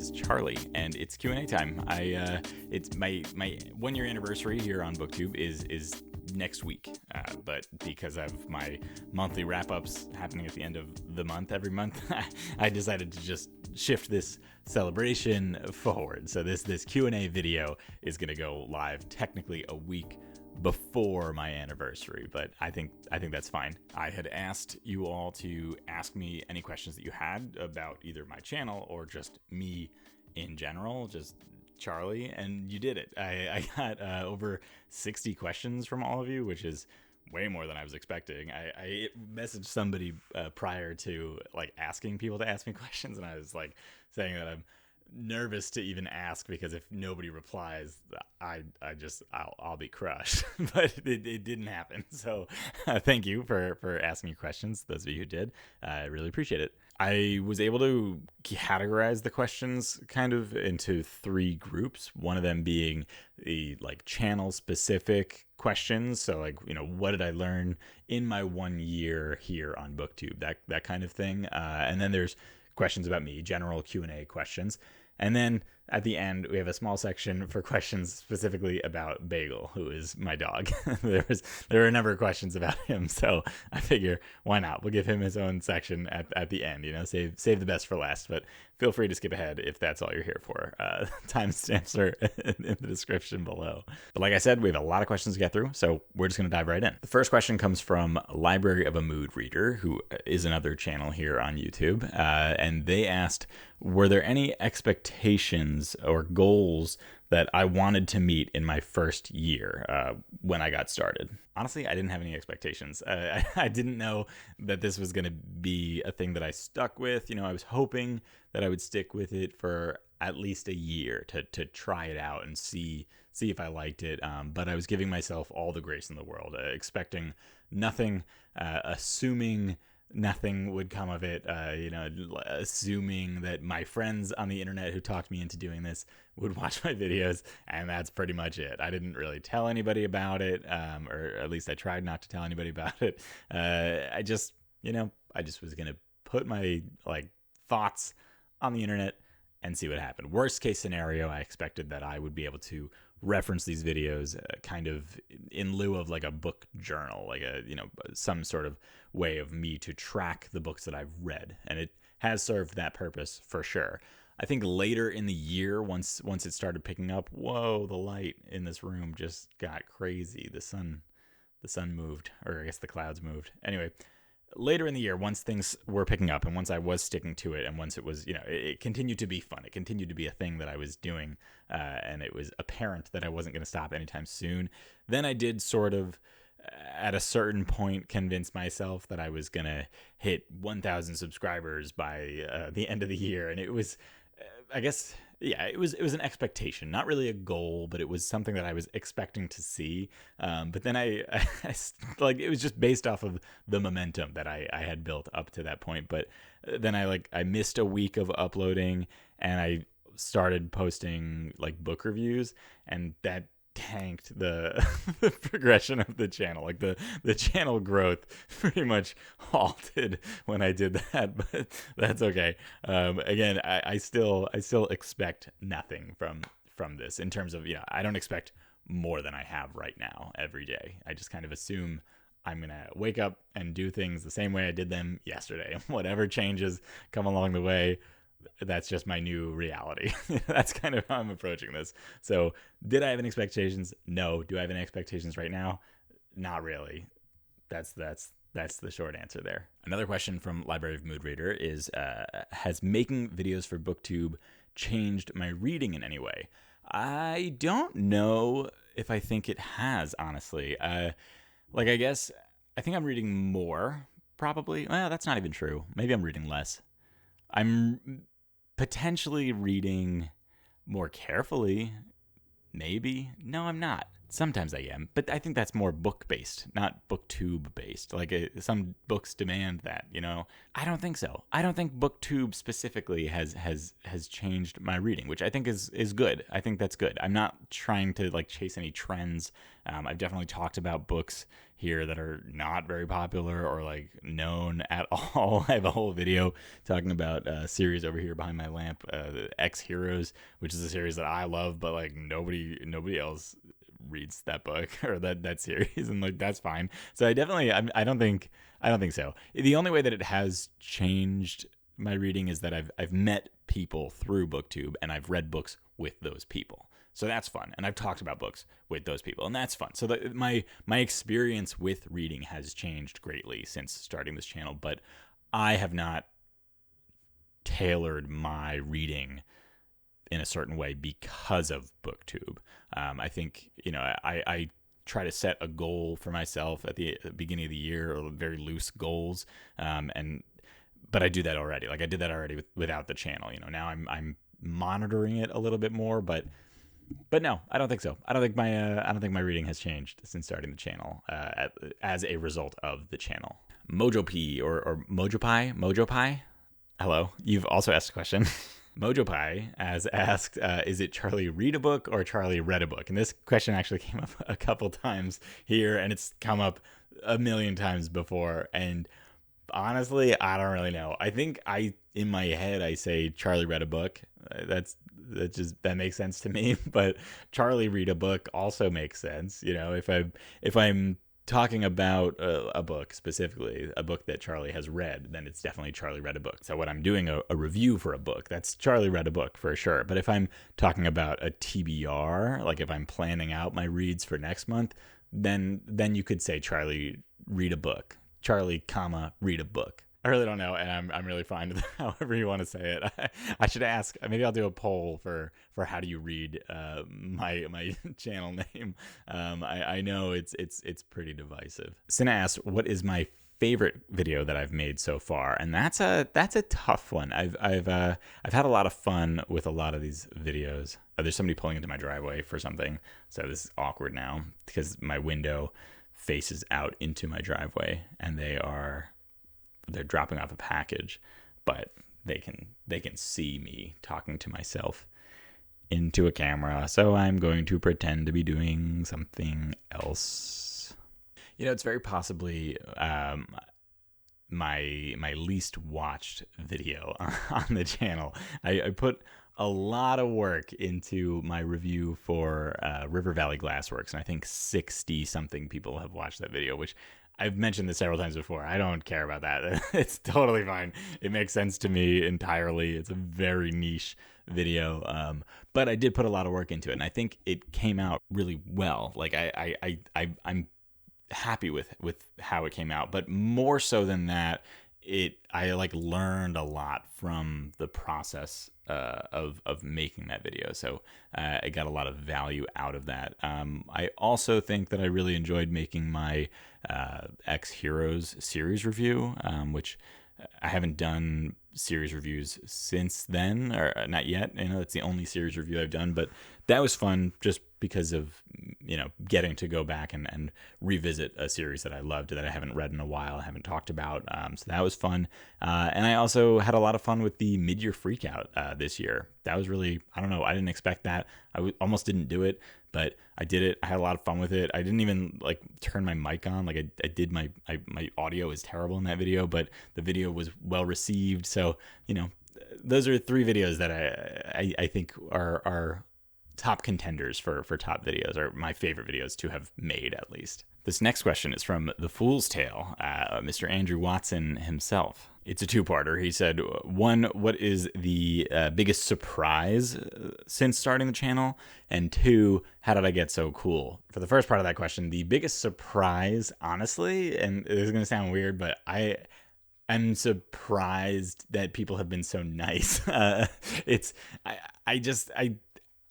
is Charlie, and it's Q&A time. It's my 1 year anniversary here on BookTube is next week, but because of my monthly wrap-ups happening at the end of the month every month, I decided to just shift this celebration forward. So this Q&A video is going to go live technically a week before my anniversary, but I think that's fine. I had asked you all to ask me any questions that you had about either my channel or just me in general, just Charlie, and you did it. I got over 60 questions from all of you, which is way more than I was expecting. I messaged somebody prior to like asking people to ask me questions, and I was like saying that I'm nervous to even ask because if nobody replies, I'll be crushed. But it didn't happen. So thank you for asking your questions, those of you who did. I really appreciate it. I was able to categorize the questions kind of into three groups. One of them being the like channel specific questions. So like, what did I learn in my 1 year here on BookTube? That kind of thing. And then there's questions about me, general Q&A questions. And then at the end, we have a small section for questions specifically about Bagel, who is my dog. There were a number of questions about him, so I figure why not? We'll give him his own section at the end. Save the best for last. But feel free to skip ahead if that's all you're here for. Timestamps are in the description below. But like I said, we have a lot of questions to get through, so we're just going to dive right in. The first question comes from Library of a Mood Reader, who is another channel here on YouTube, and they asked, were there any expectations or goals that I wanted to meet in my first year when I got started? Honestly, I didn't have any expectations. I didn't know that this was going to be a thing that I stuck with. I was hoping that I would stick with it for at least a year to try it out and see if I liked it. But I was giving myself all the grace in the world, expecting nothing, assuming nothing would come of it, assuming that my friends on the internet who talked me into doing this would watch my videos, and that's pretty much it. I didn't really tell anybody about it, or at least I tried not to tell anybody about it. I just was gonna put my thoughts on the internet and see what happened. Worst case scenario, I expected that I would be able to reference these videos kind of in lieu of like a book journal, like some sort of way of me to track the books that I've read. And it has served that purpose for sure. I think later in the year, once it started picking up, whoa, the light in this room just got crazy. The sun moved, or I guess the clouds moved. Anyway, later in the year, once things were picking up and once I was sticking to it and once it was, it continued to be fun. It continued to be a thing that I was doing, and it was apparent that I wasn't going to stop anytime soon. Then I did sort of, at a certain point, convince myself that I was going to hit 1,000 subscribers by the end of the year. And it was, I guess, yeah, it was an expectation, not really a goal, but it was something that I was expecting to see. But then I it was just based off of the momentum that I had built up to that point. But then I missed a week of uploading, and I started posting book reviews, and that tanked the progression of the channel. The channel growth pretty much halted when I did that, but that's okay. Again, I still expect nothing from this in terms of, I don't expect more than I have right now every day. I just kind of assume I'm going to wake up and do things the same way I did them yesterday. Whatever changes come along the way, that's just my new reality. That's kind of how I'm approaching this. So did I have any expectations? No. Do I have any expectations right now? Not really. That's the short answer there. Another question from Library of Mood Reader is, has making videos for BookTube changed my reading in any way? I don't know if I think it has, honestly. I guess I think I'm reading more, probably. Well, that's not even true. Maybe I'm reading less. I'm potentially reading more carefully. Maybe. No, I'm not. Sometimes I am, but I think that's more book-based, not BookTube-based. Like some books demand that, you know. I don't think so. I don't think BookTube specifically has changed my reading, which I think is good. I think that's good. I'm not trying to like chase any trends. I've definitely talked about books here that are not very popular or like known at all. I have a whole video talking about a series over here behind my lamp, X Heroes, which is a series that I love, but like nobody else reads that book or that series, and like that's fine. So I don't think so. The only way that it has changed my reading is that I've met people through BookTube and I've read books with those people. So that's fun, and I've talked about books with those people, and that's fun. So my experience with reading has changed greatly since starting this channel, but I have not tailored my reading in a certain way because of BookTube. I think, you know, I try to set a goal for myself at the beginning of the year, or very loose goals, but I do that already. Like I did that already without the channel. You know, now I'm monitoring it a little bit more, but no, I don't think so. I don't think my reading has changed since starting the channel as a result of the channel. MojoP or Mojopi. Hello, you've also asked a question. Mojopi has asked, is it Charlie read a book or Charlie read a book? And this question actually came up a couple times here, and it's come up a million times before. And honestly, I don't really know. I think in my head, I say Charlie read a book. That makes sense to me. But Charlie read a book also makes sense. You know, if I'm talking about a book specifically, a book that Charlie has read, then it's definitely Charlie read a book. So when I'm doing a review for a book, that's Charlie read a book for sure. But if I'm talking about a TBR, like if I'm planning out my reads for next month, then you could say Charlie read a book. Charlie, read a book. I really don't know, and I'm really fine with however you want to say it. I should ask. Maybe I'll do a poll for how do you read my channel name. I know it's pretty divisive. Cinna asked, what is my favorite video that I've made so far? And that's a tough one. I've had a lot of fun with a lot of these videos. There's somebody pulling into my driveway for something, so this is awkward now because my window faces out into my driveway, and they're dropping off a package, but they can see me talking to myself into a camera, so I'm going to pretend to be doing something else. You know, it's very possibly my least watched video on the channel. I put a lot of work into my review for River Valley Glassworks, and I think 60 something people have watched that video, which I've mentioned this several times before. I don't care about that. It's totally fine. It makes sense to me entirely. It's a very niche video, but I did put a lot of work into it, and I think it came out really well. Like I'm happy with how it came out, but more so than that, I like learned a lot from the process of making that video. So I got a lot of value out of that. I also think that I really enjoyed making my X Heroes series review, which I haven't done series reviews since then, or not yet. You know, it's the only series review I've done, but that was fun just because of, you know, getting to go back and revisit a series that I loved that I haven't read in a while, I haven't talked about. So that was fun. And I also had a lot of fun with the mid-year freakout this year. That was really, I don't know, I didn't expect that. I almost didn't do it, but I did it. I had a lot of fun with it. I didn't even like turn my mic on. Like I did my audio is terrible in that video, but the video was well received. So, you know, those are 3 videos that I think are top contenders for top videos, or my favorite videos to have made, at least. This next question is from The Fool's Tale, Mr. Andrew Watson himself. It's a 2-parter. He said, 1, what is the biggest surprise since starting the channel? And 2, how did I get so cool? For the first part of that question, the biggest surprise, honestly, and this is going to sound weird, but I'm surprised that people have been so nice. I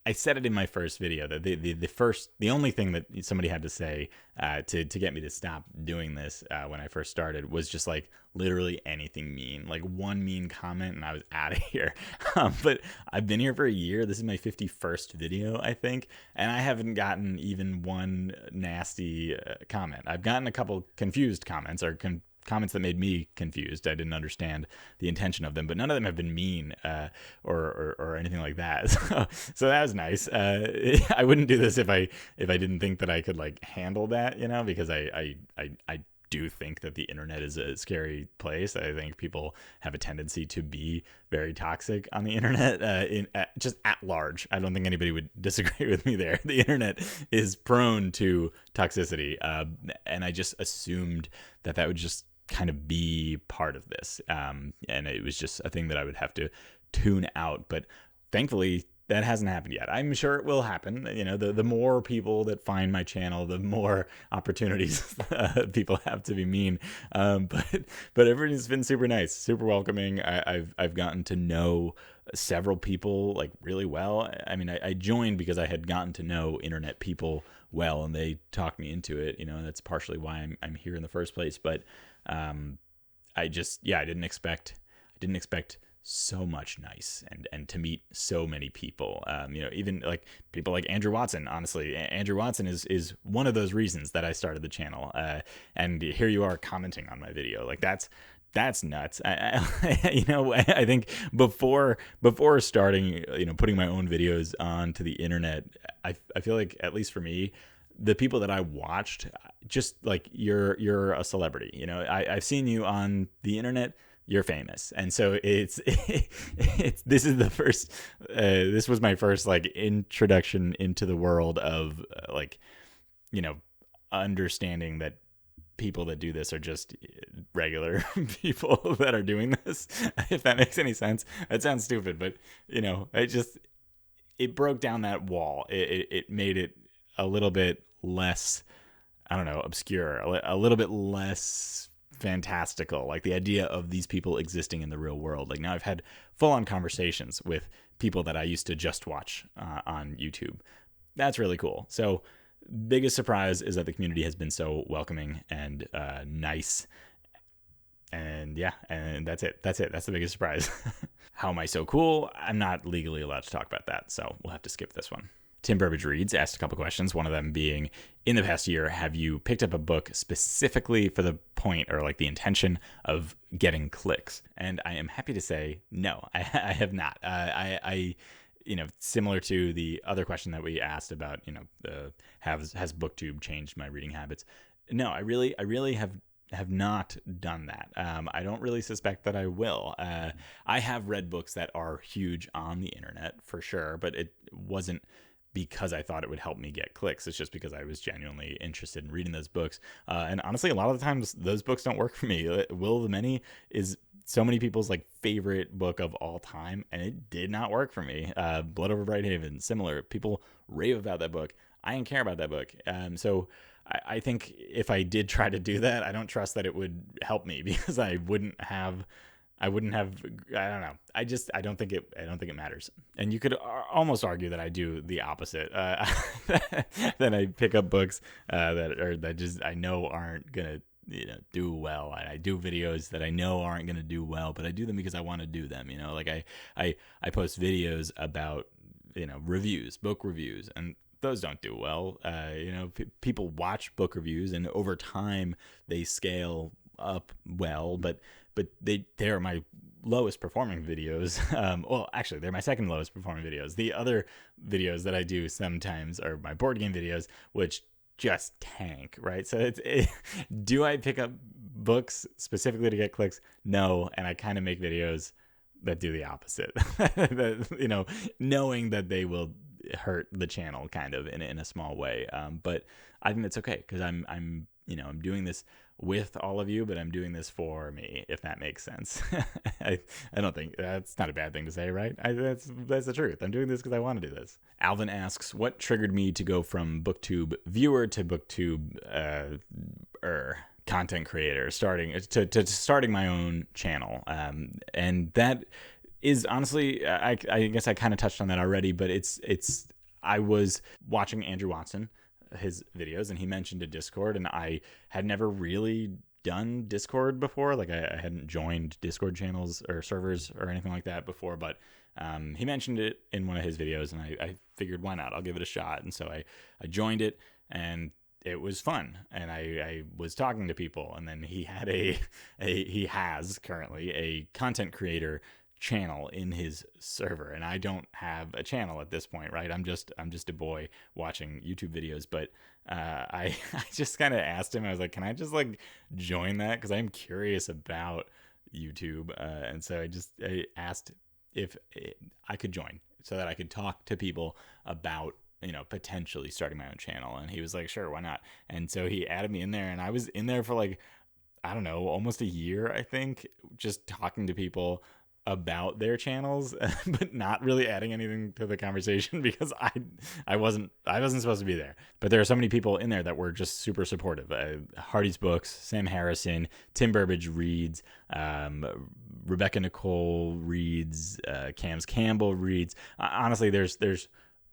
I said it in my first video that the only thing that somebody had to say to get me to stop doing this when I first started was just like literally anything mean, like one mean comment and I was out of here. But I've been here for a year. This is my 51st video, I think, and I haven't gotten even one nasty comment. I've gotten a couple confused comments or comments that made me confused. I didn't understand the intention of them, but none of them have been mean or anything like that. So that was nice. I wouldn't do this if I didn't think that I could like handle that, because I do think that the internet is a scary place. I think people have a tendency to be very toxic on the internet, just at large. I don't think anybody would disagree with me there. The internet is prone to toxicity, and I just assumed that would just kind of be part of this, and it was just a thing that I would have to tune out. But thankfully, that hasn't happened yet. I'm sure it will happen. The more people that find my channel, the more opportunities people have to be mean. But everybody's been super nice, super welcoming. I've gotten to know several people like really well. I mean, I joined because I had gotten to know internet people well, and they talked me into it. And that's partially why I'm here in the first place. But I didn't expect so much nice and to meet so many people, even like people like Andrew Watson. Honestly, Andrew Watson is one of those reasons that I started the channel, and here you are commenting on my video. Like that's nuts. I think before starting, putting my own videos onto the internet, I feel like, at least for me, the people that I watched, just like you're a celebrity. I've seen you on the internet. You're famous. And so this was my first like introduction into the world of understanding that people that do this are just regular people that are doing this, if that makes any sense. That sounds stupid, but it broke down that wall. It made it a little bit less, I don't know, obscure, a little bit less fantastical, like the idea of these people existing in the real world. Like now I've had full-on conversations with people that I used to just watch on YouTube. That's really cool. So biggest surprise is that the community has been so welcoming and nice. And yeah, and that's it. That's the biggest surprise. How am I so cool? I'm not legally allowed to talk about that, so we'll have to skip this one. Tim Burbage Reads asked a couple questions, one of them being, in the past year, have you picked up a book specifically for the point or like the intention of getting clicks? And I am happy to say, no, I have not. I similar to the other question that we asked about, has BookTube changed my reading habits? No, I really have not done that. I don't really suspect that I will. I have read books that are huge on the internet for sure, but it wasn't because I thought it would help me get clicks. It's just because I was genuinely interested in reading those books. And honestly, a lot of the times those books don't work for me. Will of the Many is so many people's like favorite book of all time, and it did not work for me. Blood Over Brighthaven, similar. People rave about that book. I didn't care about that book. So I think if I did try to do that, I don't trust that it would help me, because I wouldn't have, I don't know. I don't think it matters. And you could almost argue that I do the opposite. That I pick up books that just I know aren't gonna do well. I do videos that I know aren't gonna do well, but I do them because I want to do them. Like I post videos about reviews, book reviews, and those don't do well. People watch book reviews, and over time they scale up well, but they're my lowest performing videos. Well, actually, they're my second lowest performing videos. The other videos that I do sometimes are my board game videos, which just tank, right? So do I pick up books specifically to get clicks? No, and I kind of make videos that do the opposite. Knowing that they will hurt the channel kind of in a small way. But I think that's okay, because I'm doing this with all of you, but I'm doing this for me, if that makes sense. I don't think that's not a bad thing to say, right? That's the truth. I'm doing this because I want to do this. Alvin asks, what triggered me to go from BookTube viewer to BookTube content creator, starting my own channel? And that is honestly, I guess I kind of touched on that already, but it's I was watching Andrew Watson, his videos, and he mentioned a Discord, and I had never really done Discord before. Like I hadn't joined Discord channels or servers or anything like that before, but he mentioned it in one of his videos, and I figured, why not? I'll give it a shot. And so I joined it, and it was fun, and I was talking to people, and then he had he has currently a content creator channel in his server, and I don't have a channel at this point, right? I'm just a boy watching YouTube videos, but I just kind of asked him, I was like, can I just like join that, because I'm curious about YouTube, and so I asked if I could join so that I could talk to people about potentially starting my own channel. And he was like, sure, why not? And so he added me in there, and I was in there for like, I don't know, almost a year, I think, just talking to people about their channels, but not really adding anything to the conversation because I wasn't supposed to be there. But there are so many people in there that were just super supportive. Hardy's Books, Sam Harrison, Tim Burbage reads, Rebecca Nicole reads, Cams Campbell reads. Honestly, there's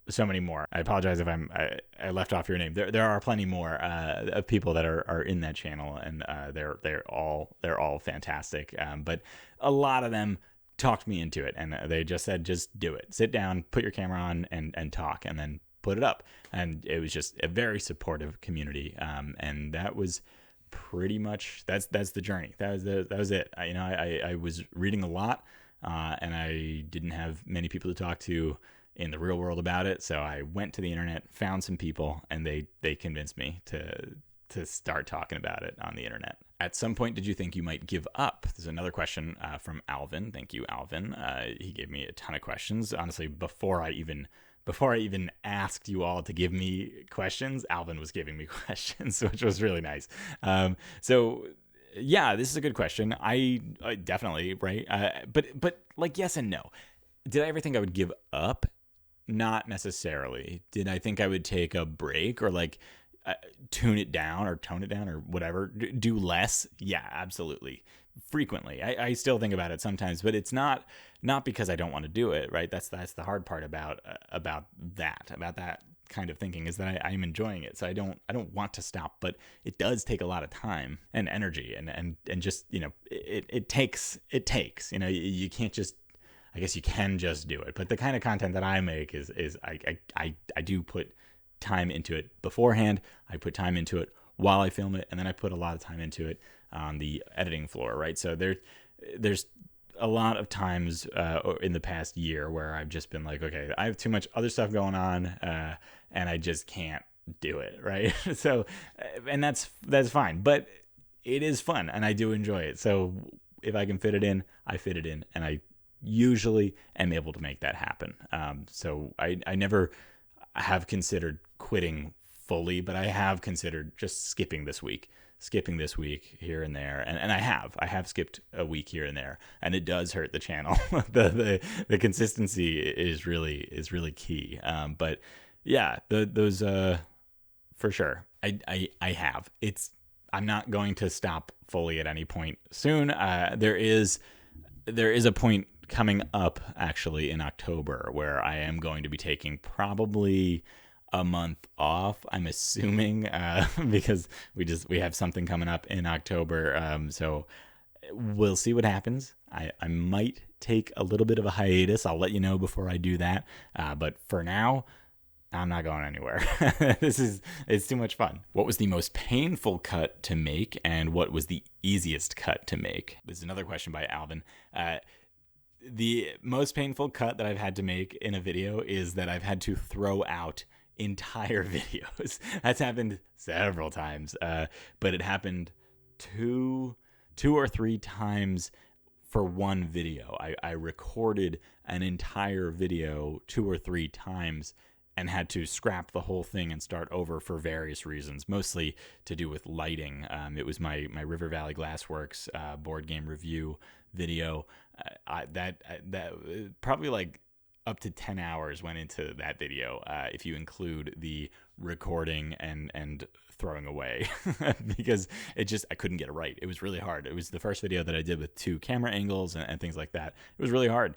so many more. I apologize if I left off your name. There are plenty more of people that are in that channel, and they're all fantastic. But a lot of them talked me into it, and they just said, just do it. Sit down, put your camera on, and talk, and then put it up. And it was just a very supportive community. And that was pretty much that's the journey. That was it. I was reading a lot, and I didn't have many people to talk to in the real world about it. So I went to the internet, found some people, and they convinced me to start talking about it on the internet. At some point, did you think you might give up? There's another question from Alvin. Thank you, Alvin. He gave me a ton of questions. Honestly, before I even asked you all to give me questions, Alvin was giving me questions, which was really nice. So yeah, this is a good question. I definitely, right? But like, yes and no. Did I ever think I would give up? Not necessarily. Did I think I would take a break or like tone it down or whatever, do less? Yeah, absolutely. Frequently. I still think about it sometimes, but it's not because I don't want to do it, right? That's the hard part about that kind of thinking, is that I'm enjoying it. So I don't want to stop, but it does take a lot of time and energy and just, it takes, you can't just, I guess you can just do it, but the kind of content that I make is I do put time into it beforehand. I put time into it while I film it, and then I put a lot of time into it on the editing floor, right? So there's a lot of times in the past year where I've just been like, okay, I have too much other stuff going on, and I just can't do it, right? So, and that's fine, but it is fun, and I do enjoy it. So if I can fit it in, I fit it in, and I usually am able to make that happen. So I never have considered quitting fully, but I have considered just skipping this week here and there, and I have skipped a week here and there, and it does hurt the channel. the consistency is really key. But yeah, those for sure. I have. I'm not going to stop fully at any point soon. There is a point coming up actually in October where I am going to be taking probably a month off, I'm assuming, because we have something coming up in October. So we'll see what happens. I might take a little bit of a hiatus. I'll let you know before I do that. But for now, I'm not going anywhere. It's too much fun. What was the most painful cut to make, and what was the easiest cut to make? This is another question by Alvin. The most painful cut that I've had to make in a video is that I've had to throw out entire videos. That's happened several times, but it happened two or three times for one video. I recorded an entire video 2 or 3 times and had to scrap the whole thing and start over for various reasons, mostly to do with lighting. It was my River Valley Glassworks board game review video. That probably like up to 10 hours went into that video, if you include the recording and throwing away, because I couldn't get it right. It was really hard. It was the first video that I did with 2 camera angles and things like that. It was really hard.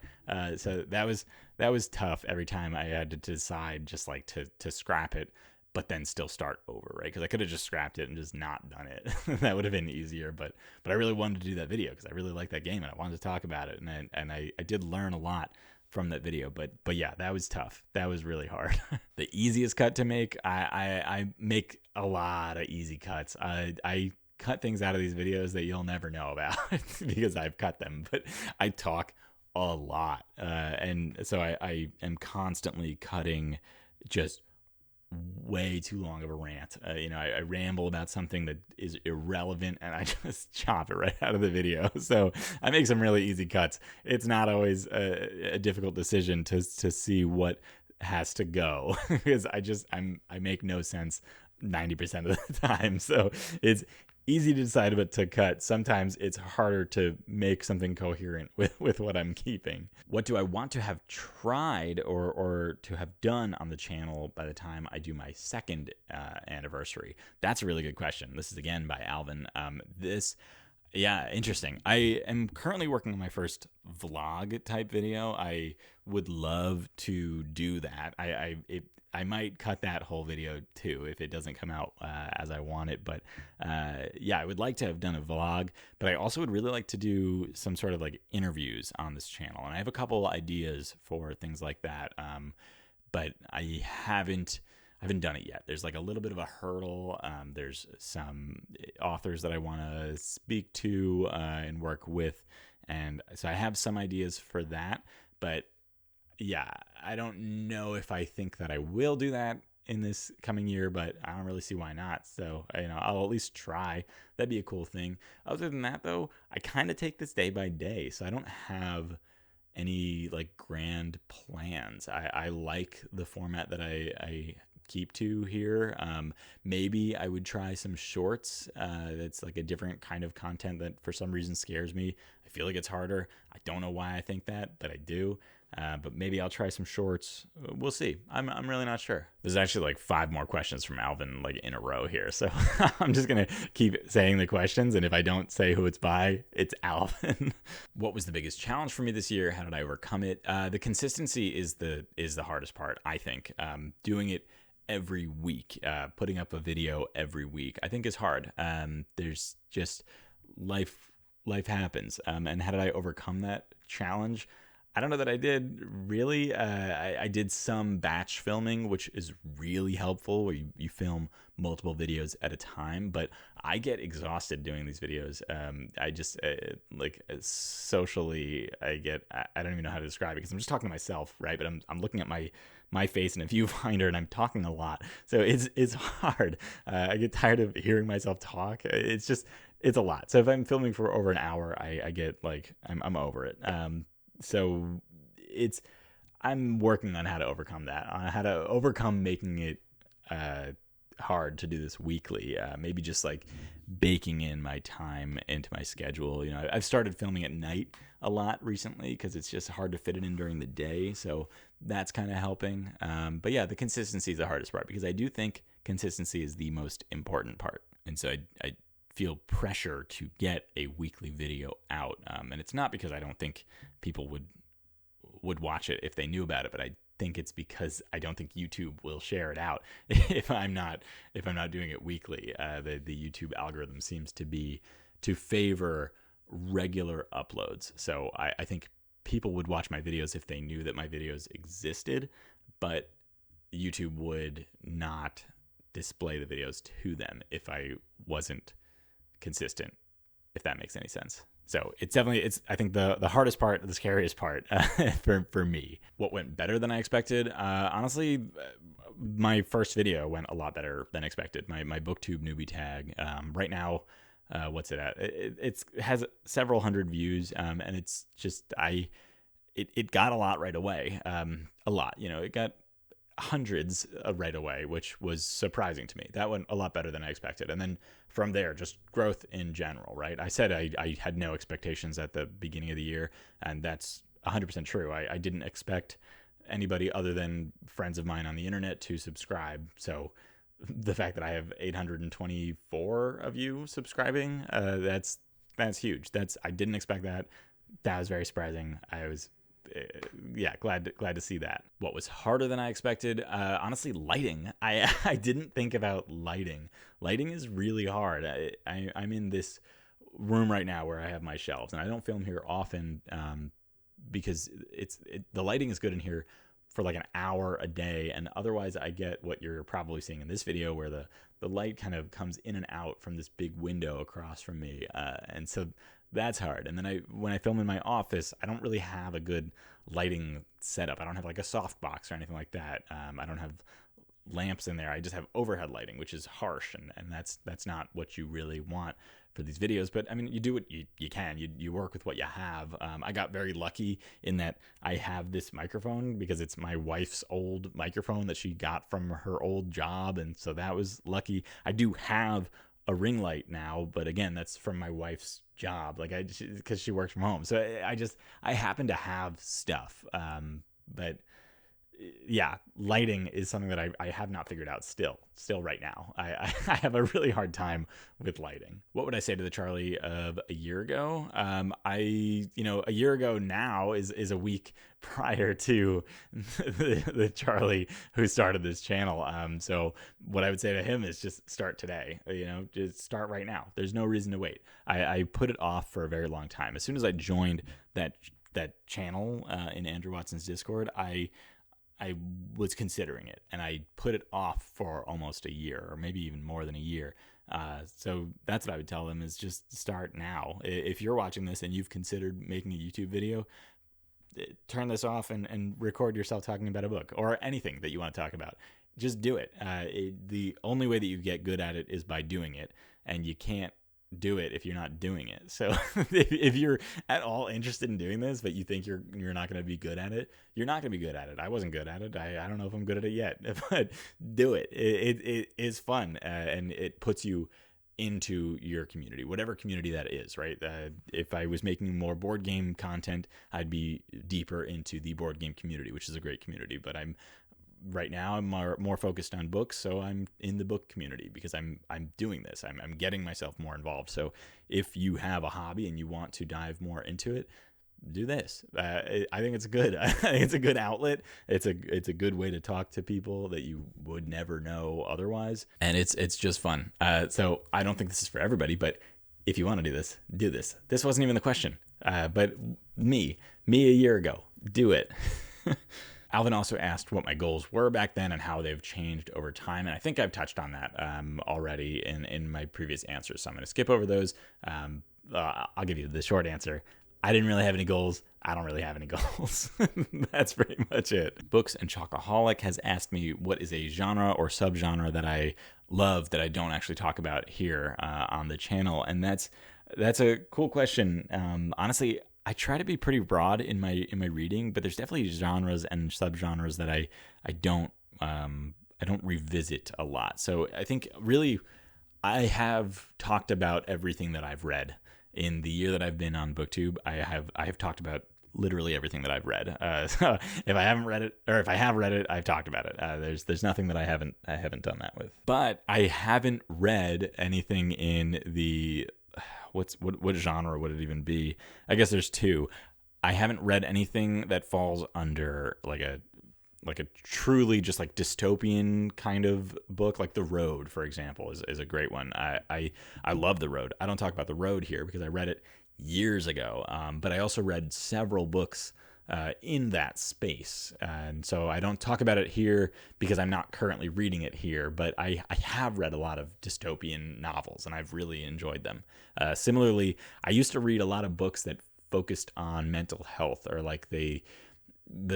So that was tough every time I had to decide just like to scrap it, but then still start over, right? Because I could have just scrapped it and just not done it. That would have been easier, but I really wanted to do that video because I really liked that game and I wanted to talk about it, and I did learn a lot from that video, but yeah, that was tough. That was really hard. The easiest cut to make, I make a lot of easy cuts. I cut things out of these videos that you'll never know about because I've cut them, but I talk a lot, and so I am constantly cutting just way too long of a rant. I ramble about something that is irrelevant and I just chop it right out of the video. So I make some really easy cuts. It's not always a difficult decision to see what has to go because I make no sense 90% of the time. So it's easy to decide what to cut. Sometimes it's harder to make something coherent with what I'm keeping. What do I want to have tried or to have done on the channel by the time I do my second anniversary? That's a really good question. This is again by Alvin. Yeah, interesting. I am currently working on my first vlog type video. I would love to do that. I might cut that whole video too if it doesn't come out as I want it. But yeah, I would like to have done a vlog, but I also would really like to do some sort of like interviews on this channel. And I have a couple ideas for things like that, but I haven't done it yet. There's like a little bit of a hurdle. There's some authors that I want to speak to and work with. And so I have some ideas for that, but yeah, I don't know if I think that I will do that in this coming year, but I don't really see why not. So, I'll at least try. That'd be a cool thing. Other than that though, I kind of take this day by day. So I don't have any like grand plans. I like the format that I keep to here. Maybe I would try some shorts. That's like a different kind of content that for some reason scares me. I feel like it's harder. I don't know why I think that, but I do. But maybe I'll try some shorts. We'll see. I'm really not sure. There's actually like 5 more questions from Alvin like in a row here. So I'm just going to keep saying the questions. And if I don't say who it's by, it's Alvin. What was the biggest challenge for me this year? How did I overcome it? The consistency is the hardest part, I think. Doing it every week, putting up a video every week, I think is hard. There's just life happens. And how did I overcome that challenge? I don't know that I did really. I did some batch filming, which is really helpful where you film multiple videos at a time, but I get exhausted doing these videos. I just like socially, I don't even know how to describe it because I'm just talking to myself, right? But I'm looking at my face in a viewfinder and I'm talking a lot. So it's hard. I get tired of hearing myself talk. It's a lot. So if I'm filming for over an hour, I get like, I'm over it. So I'm working on how to overcome that, on how to overcome making it hard to do this weekly. Maybe just like baking in my time into my schedule. I've started filming at night a lot recently because it's just hard to fit it in during the day. So that's kind of helping. But yeah, the consistency is the hardest part because I do think consistency is the most important part. And so I feel pressure to get a weekly video out. And it's not because I don't think people would watch it if they knew about it, but I think it's because I don't think YouTube will share it out if I'm not doing it weekly. The YouTube algorithm seems to favor regular uploads. So I think people would watch my videos if they knew that my videos existed, but YouTube would not display the videos to them if I wasn't consistent, if that makes any sense. So it's I think the hardest part, the scariest part for me. What went better than I expected? Honestly, my first video went a lot better than expected. My BookTube newbie tag, right now, what's it at? It has several hundred views, and it's just, it got a lot right away. A lot, it got hundreds right away, which was surprising to me. That went a lot better than I expected. And then from there, just growth in general, right? I said I had no expectations at the beginning of the year, and that's 100% true. I didn't expect anybody other than friends of mine on the internet to subscribe. So the fact that I have 824 of you subscribing, that's huge. I didn't expect that. That was very surprising. I was glad to see that. What was harder than I expected, honestly, lighting. I didn't think about lighting. Lighting is really hard. I'm in this room right now where I have my shelves, and I don't film here often because the lighting is good in here for like an hour a day, and otherwise I get what you're probably seeing in this video, where the light kind of comes in and out from this big window across from me, and so that's hard. And then when I film in my office, I don't really have a good lighting setup. I don't have like a softbox or anything like that. I don't have lamps in there. I just have overhead lighting, which is harsh, and that's not what you really want for these videos. But I mean, you do what you can. You work with what you have. I got very lucky in that I have this microphone because it's my wife's old microphone that she got from her old job, and so that was lucky. I do have a ring light now, but again, that's from my wife's job, like because she works from home. So I happen to have stuff, but yeah, lighting is something that I have not figured out still right now. I have a really hard time with lighting. What would I say to the Charlie of a year ago? A year ago now is a week prior to the Charlie who started this channel. So what I would say to him is just start today. Just start right now. There's no reason to wait. I put it off for a very long time. As soon as I joined that channel in Andrew Watson's Discord, I was considering it, and I put it off for almost a year, or maybe even more than a year. So that's what I would tell them, is just start now. If you're watching this and you've considered making a YouTube video, turn this off and record yourself talking about a book or anything that you want to talk about. Just do it. The only way that you get good at it is by doing it, and you can't do it if you're not doing it. So if you're at all interested in doing this, but you think you're not going to be good at it, you're not going to be good at it. I wasn't good at it. I don't know if I'm good at it yet, but do it. It is fun, and it puts you into your community, whatever community that is, right? If I was making more board game content, I'd be deeper into the board game community, which is a great community, but right now I'm more focused on books, so I'm in the book community because I'm doing this. I'm getting myself more involved. So if you have a hobby and you want to dive more into it, do this. I think it's good. I think it's a good outlet. It's a good way to talk to people that you would never know otherwise, and it's just fun. So I don't think this is for everybody, but if you want to do this, do this. This wasn't even the question, but me a year ago, do it. Alvin also asked what my goals were back then and how they've changed over time. And I think I've touched on that already in my previous answers. So I'm going to skip over those. I'll give you the short answer. I didn't really have any goals. I don't really have any goals. That's pretty much it. Books and Chocoholic has asked me what is a genre or subgenre that I love that I don't actually talk about here on the channel. And that's a cool question. Honestly, I try to be pretty broad in my reading, but there's definitely genres and subgenres that I don't revisit a lot. So I think really I have talked about everything that I've read in the year that I've been on BookTube. I have talked about literally everything that I've read. So if I haven't read it, or if I have read it, I've talked about it. There's nothing that I haven't done that with. But I haven't read anything in the what genre would it even be? I guess there's two. I haven't read anything that falls under like a truly just like dystopian kind of book, like The Road, for example, is a great one. I love The Road. I don't talk about The Road here because I read it years ago, but I also read several books in that space, and so I don't talk about it here because I'm not currently reading it here, but I have read a lot of dystopian novels and I've really enjoyed them. Similarly, I used to read a lot of books that focused on mental health, or like the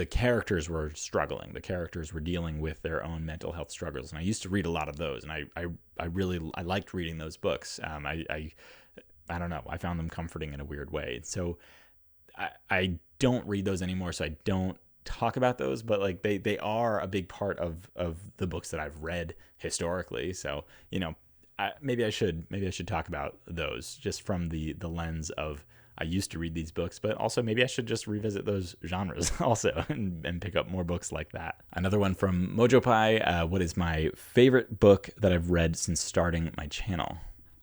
characters were struggling, the characters were dealing with their own mental health struggles, and I used to read a lot of those, and I liked reading those books. I don't know, I found them comforting in a weird way. So I don't read those anymore, so I don't talk about those, but like they are a big part of the books that I've read historically. So, maybe I should talk about those just from the lens of I used to read these books, but also maybe I should just revisit those genres also and pick up more books like that. Another one from MojoPie, what is my favorite book that I've read since starting my channel?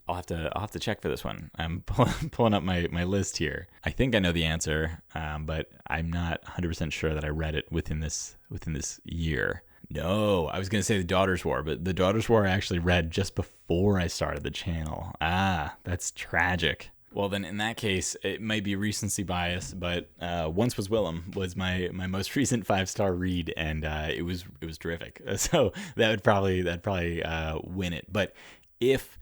I'll have to check for this one. I'm pulling up my list here. I think I know the answer, but I'm not 100% sure that I read it within this year. No, I was going to say The Daughter's War, but The Daughter's War I actually read just before I started the channel. That's tragic. Well, then in that case, it might be recency bias, but Once Was Willem was my most recent 5-star read, and it was terrific. So that'd probably win it. But if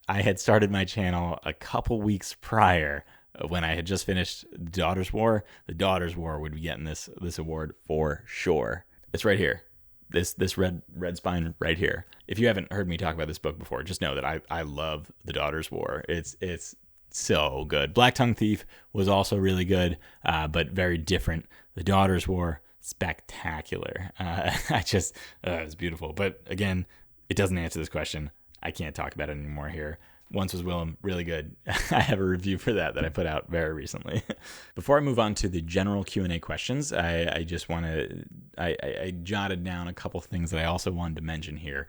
I had started my channel a couple weeks prior, when I had just finished The Daughter's War would be getting this award for sure. It's right here. This red spine right here. If you haven't heard me talk about this book before, just know that I love The Daughter's War. It's so good. Black Tongue Thief was also really good, but very different. The Daughter's War, spectacular. It was beautiful. But again, it doesn't answer this question. I can't talk about it anymore here. Once Was Willem, really good. I have a review for that I put out very recently. Before I move on to the general Q&A questions, I just want to, I jotted down a couple things that I also wanted to mention here,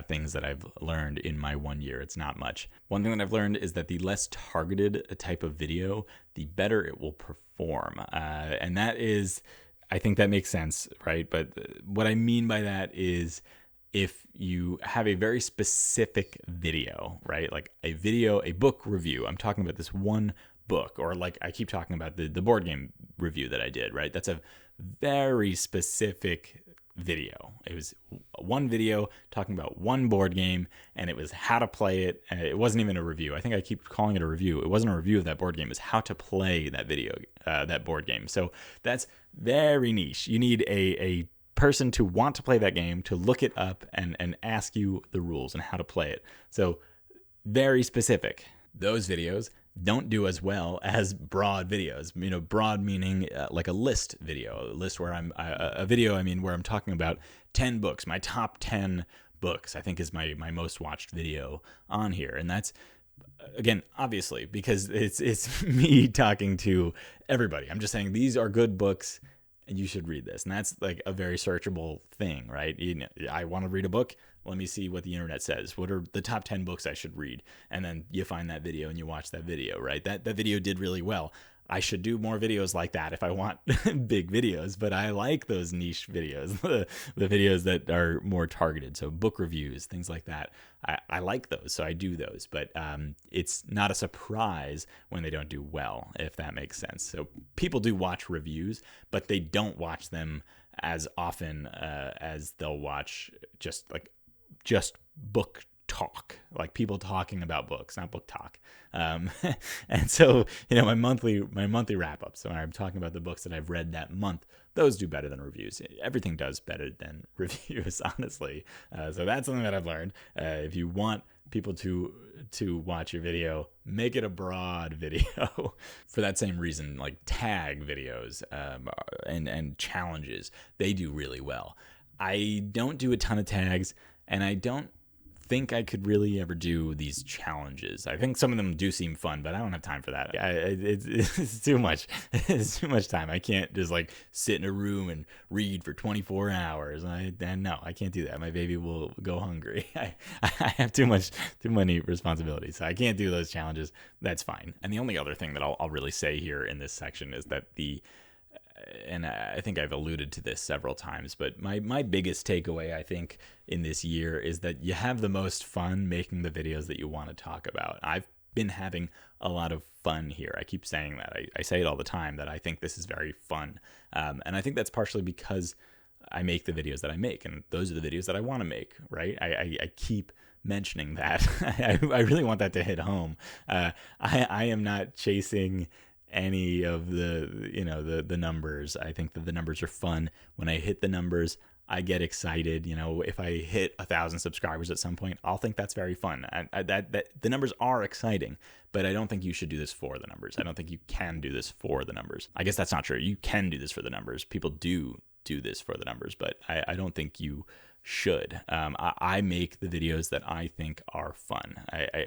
things that I've learned in my 1 year. It's not much. One thing that I've learned is that the less targeted a type of video, the better it will perform. And that is, I think that makes sense, right? But what I mean by that is, if you have a very specific video, right? Like a book review, I'm talking about this one book, or like I keep talking about the board game review that I did, right? That's a very specific video. It was one video talking about one board game, and it was how to play it. And it wasn't even a review. I think I keep calling it a review. It wasn't a review of that board game. It was how to play that board game. So that's very niche. You need a person to want to play that game, to look it up and ask you the rules and how to play it. So very specific. Those videos don't do as well as broad videos. Broad meaning like a list video, a list where where I'm talking about 10 books, my top 10 books, I think is my most watched video on here. And that's, again, obviously, because it's me talking to everybody. I'm just saying these are good books and you should read this. And that's like a very searchable thing, right? I want to read a book. Let me see what the internet says. What are the top 10 books I should read? And then you find that video and you watch that video, right? That video did really well. I should do more videos like that if I want big videos, but I like those niche videos, the videos that are more targeted. So book reviews, things like that. I like those, so I do those, but it's not a surprise when they don't do well, if that makes sense. So people do watch reviews, but they don't watch them as often as they'll watch just book talk, like people talking about books, not book talk. And so, my monthly wrap-ups, so when I'm talking about the books that I've read that month, those do better than reviews. Everything does better than reviews, honestly. So that's something that I've learned. If you want people to watch your video, make it a broad video. For that same reason, like tag videos and challenges, they do really well. I don't do a ton of tags, and I don't think I could really ever do these challenges. I think some of them do seem fun, but I don't have time for that. It's too much. It's too much time. I can't just like sit in a room and read for 24 hours. No, I can't do that. My baby will go hungry. I have too many responsibilities, so I can't do those challenges. That's fine. And the only other thing that I'll really say here in this section is that and I think I've alluded to this several times, but my biggest takeaway, I think, in this year is that you have the most fun making the videos that you want to talk about. I've been having a lot of fun here. I keep saying that. I say it all the time, that I think this is very fun. And I think that's partially because I make the videos that I make, and those are the videos that I want to make, right? I keep mentioning that. I really want that to hit home. I am not chasing any of the numbers. I think that the numbers are fun. When I hit the numbers, I get excited. If I hit 1,000 subscribers at some point, I'll think that's very fun. That the numbers are exciting, but I don't think you should do this for the numbers. I don't think you can do this for the numbers. I guess that's not true. You can do this for the numbers. People do this for the numbers, but I don't think you should. I make the videos that I think are fun.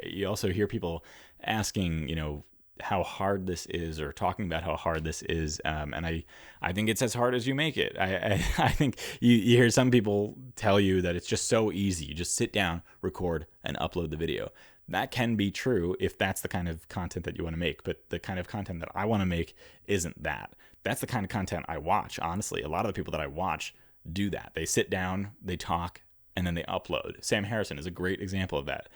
You also hear people asking, how hard this is, or talking about how hard this is. And I think it's as hard as you make it. I think you hear some people tell you that it's just so easy. You just sit down, record, and upload the video. That can be true if that's the kind of content that you want to make. But the kind of content that I want to make isn't that. That's the kind of content I watch, honestly. A lot of the people that I watch do that. They sit down, they talk, and then they upload. Sam Harrison is a great example of that.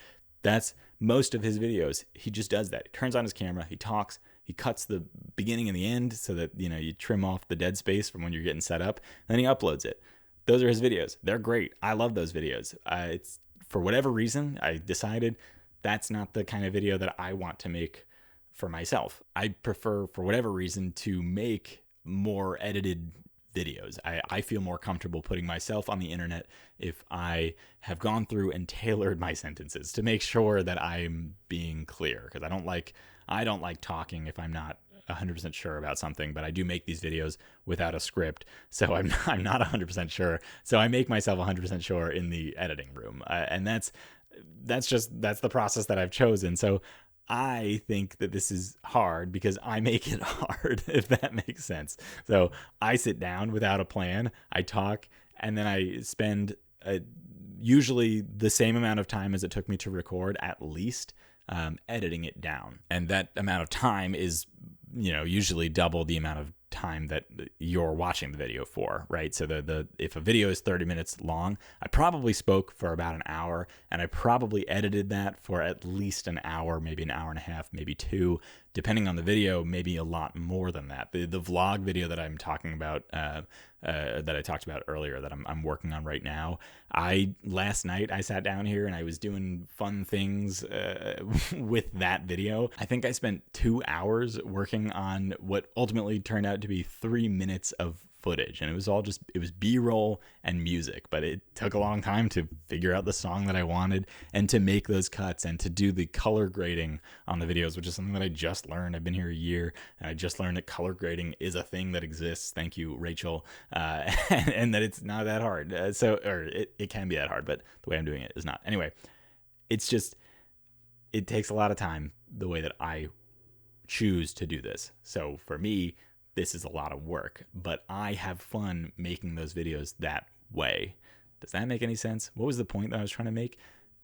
That's most of his videos. He just does that. He turns on his camera, he talks, he cuts the beginning and the end so that, you trim off the dead space from when you're getting set up, and then he uploads it. Those are his videos. They're great. I love those videos. It's for whatever reason, I decided that's not the kind of video that I want to make for myself. I prefer, for whatever reason, to make more edited videos. I feel more comfortable putting myself on the internet if I have gone through and tailored my sentences to make sure that I'm being clear, because I don't like talking if I'm not 100% sure about something. But I do make these videos without a script, so I'm not 100% sure. So I make myself 100% sure in the editing room, and that's the process that I've chosen. So I think that this is hard because I make it hard, if that makes sense. So I sit down without a plan, I talk, and then I spend usually the same amount of time as it took me to record, at least, editing it down. And that amount of time is, usually double the amount of time that you're watching the video for, right? So if a video is 30 minutes long, I probably spoke for about an hour, and I probably edited that for at least an hour, maybe an hour and a half, maybe two, depending on the video, maybe a lot more than that. The vlog video that I'm talking about, that I talked about earlier, that I'm working on right now, last night I sat down here and I was doing fun things with that video. I think I spent 2 hours working on what ultimately turned out to be 3 minutes of footage, and it was B-roll and music, but it took a long time to figure out the song that I wanted and to make those cuts and to do the color grading on the videos, which is something that I just learned. I've been here a year and I just learned that color grading is a thing that exists. Thank you, Rachel. And that it's not that hard. It can be that hard, but the way I'm doing it is not. Anyway, it takes a lot of time the way that I choose to do this. So for me, this is a lot of work, but I have fun making those videos that way. Does that make any sense? What was the point that I was trying to make?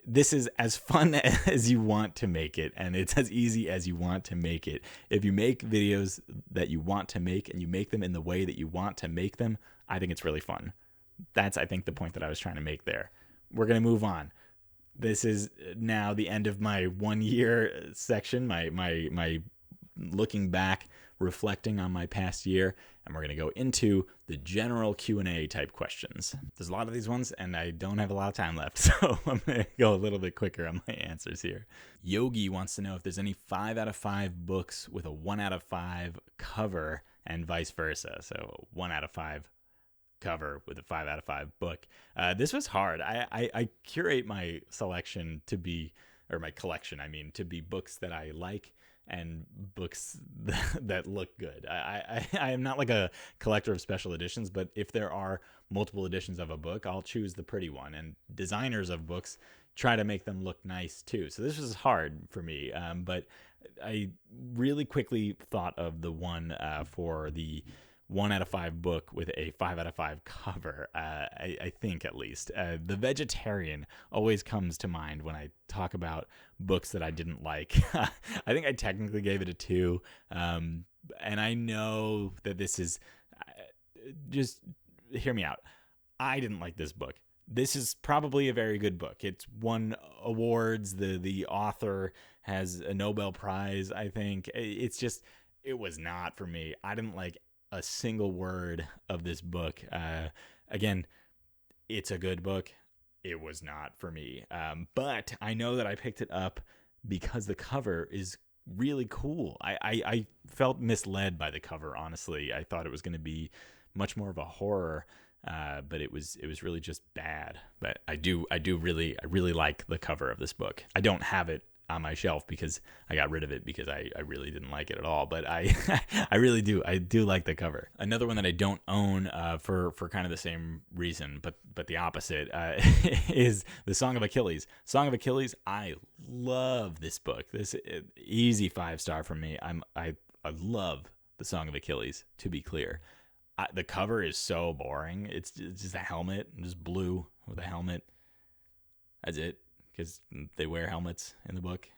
This is as fun as you want to make it, and it's as easy as you want to make it. If you make videos that you want to make and you make them in the way that you want to make them, I think it's really fun. That's, I think, the point that I was trying to make there. We're going to move on. This is now the end of my 1 year section, my looking back, reflecting on my past year, and we're going to go into the general Q&A type questions. There's a lot of these ones, and I don't have a lot of time left, so I'm going to go a little bit quicker on my answers here. Yogi wants to know if there's any 5 out of 5 books with a 1 out of 5 cover and vice versa. So 1 out of 5 cover with a 5 out of 5 book. This was hard. I curate my selection to be, or my collection, to be books that I like and books that look good. I am not like a collector of special editions, but if there are multiple editions of a book, I'll choose the pretty one. And designers of books try to make them look nice too. So this was hard for me, but I really quickly thought of the one for the 1 out of 5 book with a 5 out of 5 cover, I think, at least. The Vegetarian always comes to mind when I talk about books that I didn't like. I think I technically gave it a 2, and I know that this is... just hear me out. I didn't like this book. This is probably a very good book. It's won awards. The author has a Nobel Prize, I think. It was not for me. I didn't like a single word of this book. Again, it's a good book. It was not for me. But I know that I picked it up because the cover is really cool. I felt misled by the cover, honestly. I thought it was going to be much more of a horror, but it was really just bad. But I really like the cover of this book. I don't have it on my shelf because I got rid of it because I really didn't like it at all. But I I really do. I do like the cover. Another one that I don't own for kind of the same reason, but the opposite, is The Song of Achilles. Song of Achilles, I love this book. This easy 5-star from me. I love The Song of Achilles, to be clear. The cover is so boring. It's just a helmet, just blue with a helmet. That's it, because they wear helmets in the book.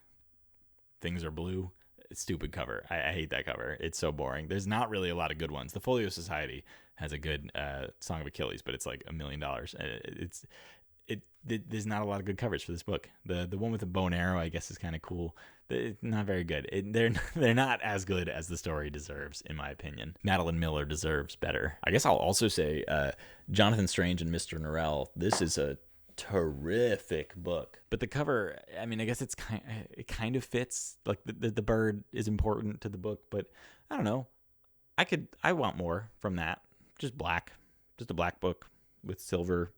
Things are blue. Stupid cover. I hate that cover. It's so boring. There's not really a lot of good ones. The Folio Society has a good Song of Achilles, but it's like $1 million. There's not a lot of good covers for this book. The one with the bow and arrow, I guess, is kind of cool. It's not very good. They're not as good as the story deserves, in my opinion. Madeline Miller deserves better. I guess I'll also say Jonathan Strange and Mr. Norrell. This is a terrific book, but the cover, I mean, I guess it kind of fits. Like the bird is important to the book, but I don't know. I want more from that. Just a black book with silver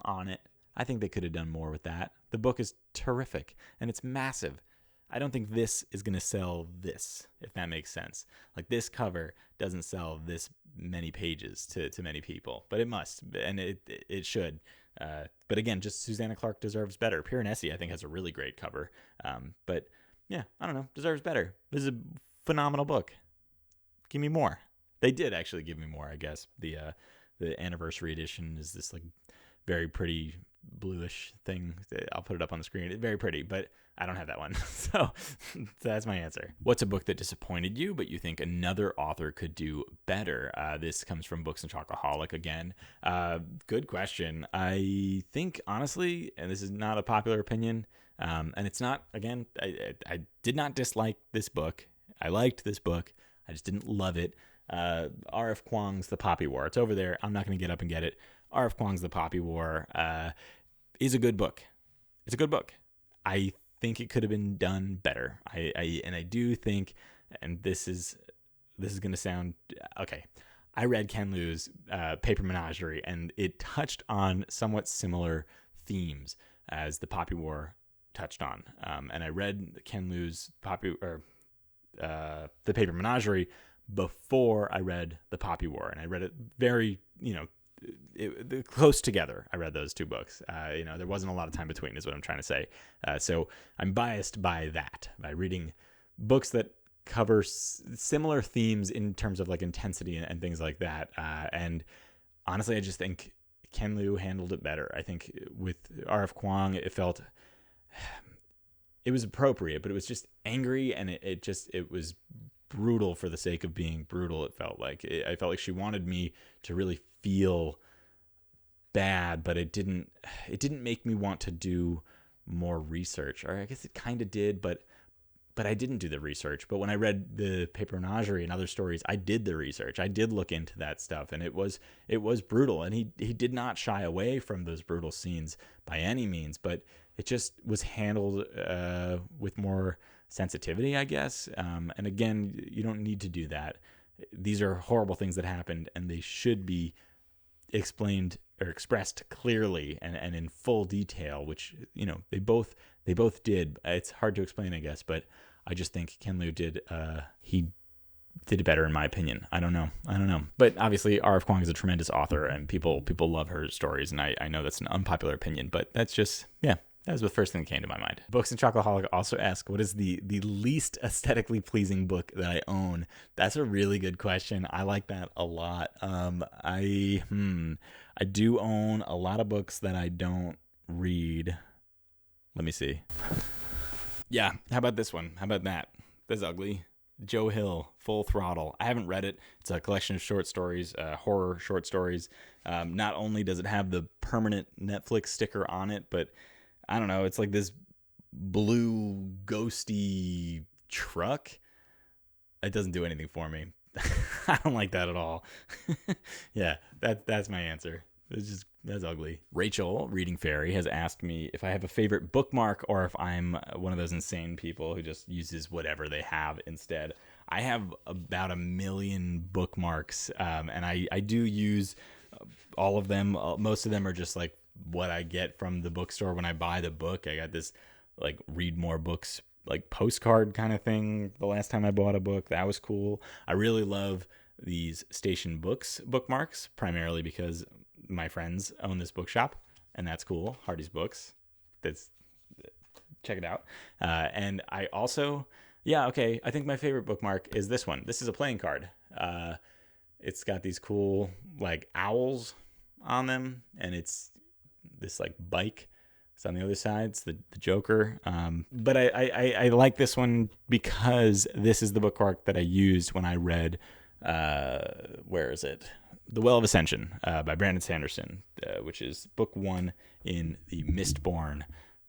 on it. I think they could have done more with that. The book is terrific and it's massive. I don't think this is going to sell this, if that makes sense. Like, this cover doesn't sell this many pages to many people, but it must, and it should. But again, just Susanna Clarke deserves better. Piranesi, I think, has a really great cover. But yeah, I don't know, deserves better. This is a phenomenal book. Give me more. They did actually give me more, I guess. The anniversary edition is this like very pretty bluish thing. I'll put it up on the screen. It's very pretty, but I don't have that one. So that's my answer. What's a book that disappointed you, but you think another author could do better? This comes from Books and Chocoholic again. Good question. I think, honestly, and this is not a popular opinion, and it's not, again, I did not dislike this book. I liked this book. I just didn't love it. R.F. Kuang's The Poppy War. It's over there. I'm not going to get up and get it. R.F. Kuang's The Poppy War is a good book. It's a good book. I think it could have been done better. I do think, and this is going to sound okay. I read Ken Liu's Paper Menagerie, and it touched on somewhat similar themes as The Poppy War touched on. And I read Ken Liu's The Paper Menagerie before I read The Poppy War, and I read it very, close together. I read those two books. There wasn't a lot of time between, is what I'm trying to say. So I'm biased by that, by reading books that cover similar themes in terms of like intensity and things like that. And honestly, I just think Ken Liu handled it better. I think with R.F. Kuang, it was appropriate, but it was just angry, and it was brutal for the sake of being brutal. It felt like I felt like she wanted me to really feel bad, but it didn't make me want to do more research. Or I guess it kind of did, but I didn't do the research. But when I read The Paper Menagerie and other stories, I did the research. I did look into that stuff, and it was brutal. And he did not shy away from those brutal scenes by any means, but it just was handled with more sensitivity, I guess. And again, you don't need to do that. These are horrible things that happened, and they should be explained or expressed clearly and in full detail, which, they both did. It's hard to explain, I guess, but I just think Ken Liu did it better, in my opinion. I don't know. But obviously, R.F. Kuang is a tremendous author, and people love her stories, and I know that's an unpopular opinion, but that's just, yeah. That was the first thing that came to my mind. Books and Chocoholic also ask, what is the least aesthetically pleasing book that I own? That's a really good question. I like that a lot. I do own a lot of books that I don't read. Let me see. Yeah, how about this one? How about that? That's ugly. Joe Hill, Full Throttle. I haven't read it. It's a collection of short stories, horror short stories. Not only does it have the permanent Netflix sticker on it, but I don't know, it's like this blue ghosty truck. It doesn't do anything for me. I don't like that at all. Yeah, that's my answer. That's ugly. Rachel, Reading Fairy, has asked me if I have a favorite bookmark or if I'm one of those insane people who just uses whatever they have instead. I have about 1 million bookmarks, and I do use all of them. Most of them are just like what I get from the bookstore when I buy the book. I got this like read more books, like postcard kind of thing. The last time I bought a book, that was cool. I really love these Station Books bookmarks, primarily because my friends own this bookshop, and that's cool. Hardy's Books. That's check it out. And I also, I think my favorite bookmark is this one. This is a playing card. It's got these cool like owls on them, and it's this like bike. It's on the other side. It's the Joker. But I like this one because this is the bookmark that I used when I read, where is it? The Well of Ascension by Brandon Sanderson, which is book 1 in the Mistborn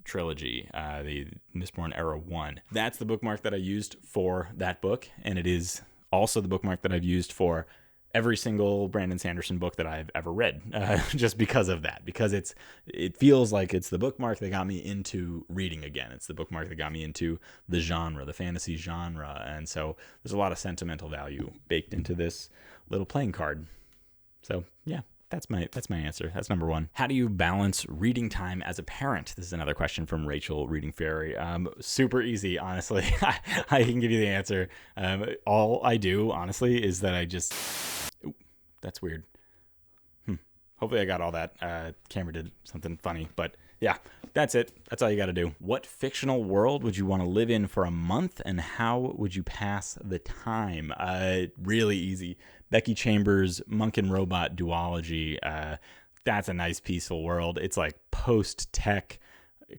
trilogy, the Mistborn Era 1. That's the bookmark that I used for that book, and it is also the bookmark that I've used for every single Brandon Sanderson book that I've ever read, just because of that. Because it feels like it's the bookmark that got me into reading again. It's the bookmark that got me into the genre, the fantasy genre, and so there's a lot of sentimental value baked into this little playing card. So yeah, that's my answer. That's number 1. How do you balance reading time as a parent? This is another question from Rachel Reading Fairy. Super easy, honestly. I can give you the answer. All I do, honestly, is that I just... Ooh, that's weird. Hopefully I got all that. Camera did something funny, but yeah, that's it. That's all you got to do. What fictional world would you want to live in for a month, and how would you pass the time? Really easy. Becky Chambers' Monk and Robot duology. That's a nice, peaceful world. It's like post-tech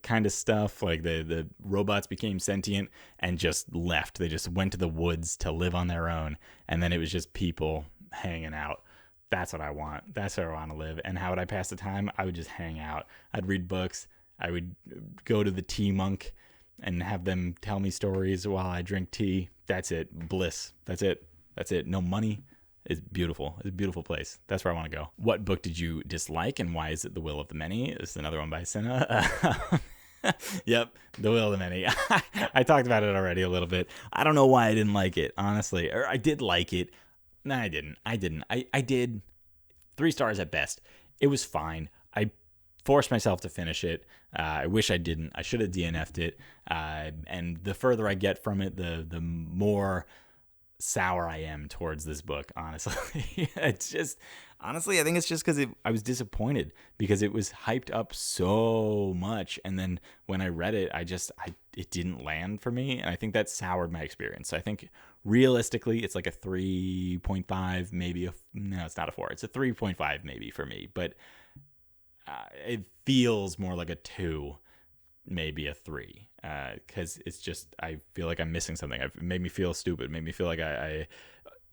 kind of stuff. Like the robots became sentient and just left. They just went to the woods to live on their own, and then it was just people hanging out. That's what I want. That's where I want to live. And how would I pass the time? I would just hang out. I'd read books. I would go to the tea monk and have them tell me stories while I drink tea. That's it. Bliss. That's it. That's it. No money. It's beautiful. It's a beautiful place. That's where I want to go. What book did you dislike, and why is it The Will of the Many? This is another one by Senna. Yep, The Will of the Many. I talked about it already a little bit. I don't know why I didn't like it, honestly. Or I did like it. No, I didn't. I did 3 stars at best. It was fine. I forced myself to finish it. I wish I didn't. I should have DNF'd it. And the further I get from it, the more sour I am towards this book, honestly. It's just, honestly, I think it's just because I was disappointed because it was hyped up so much. And then when I read it, it didn't land for me. And I think that soured my experience. So I think realistically, it's like a 3.5, maybe no, it's not a 4. It's a 3.5 maybe for me. But it feels more like a 2, maybe a 3. Because it's just, I feel like I'm missing something. It made me feel stupid. It made me feel like I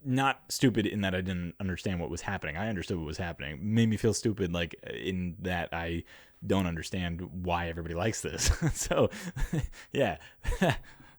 not stupid in that I didn't understand what was happening. I understood what was happening. It made me feel stupid, like in that I don't understand why everybody likes this. So, yeah,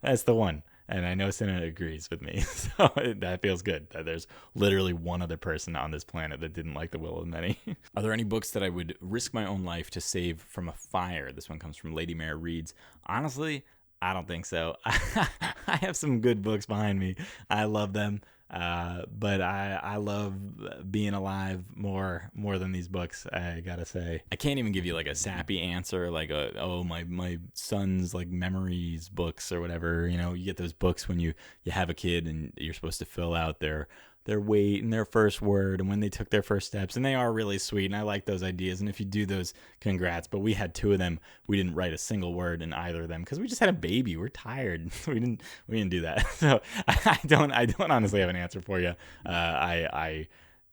that's the one. And I know Senna agrees with me, so that feels good. That there's literally one other person on this planet that didn't like The Will of the Many. Are there any books that I would risk my own life to save from a fire? This one comes from Lady Mare Reads. Honestly, I don't think so. I have some good books behind me. I love them. But I love being alive more than these books, I gotta say. I can't even give you like a sappy answer, like my son's like memories books or whatever. You know, you get those books when you have a kid and you're supposed to fill out their weight and their first word and when they took their first steps, and they are really sweet, and I like those ideas, and if you do those, congrats. But we had 2 of them. We didn't write a single word in either of them because we just had a baby. We're tired. We didn't do that. So I don't honestly have an answer for you. I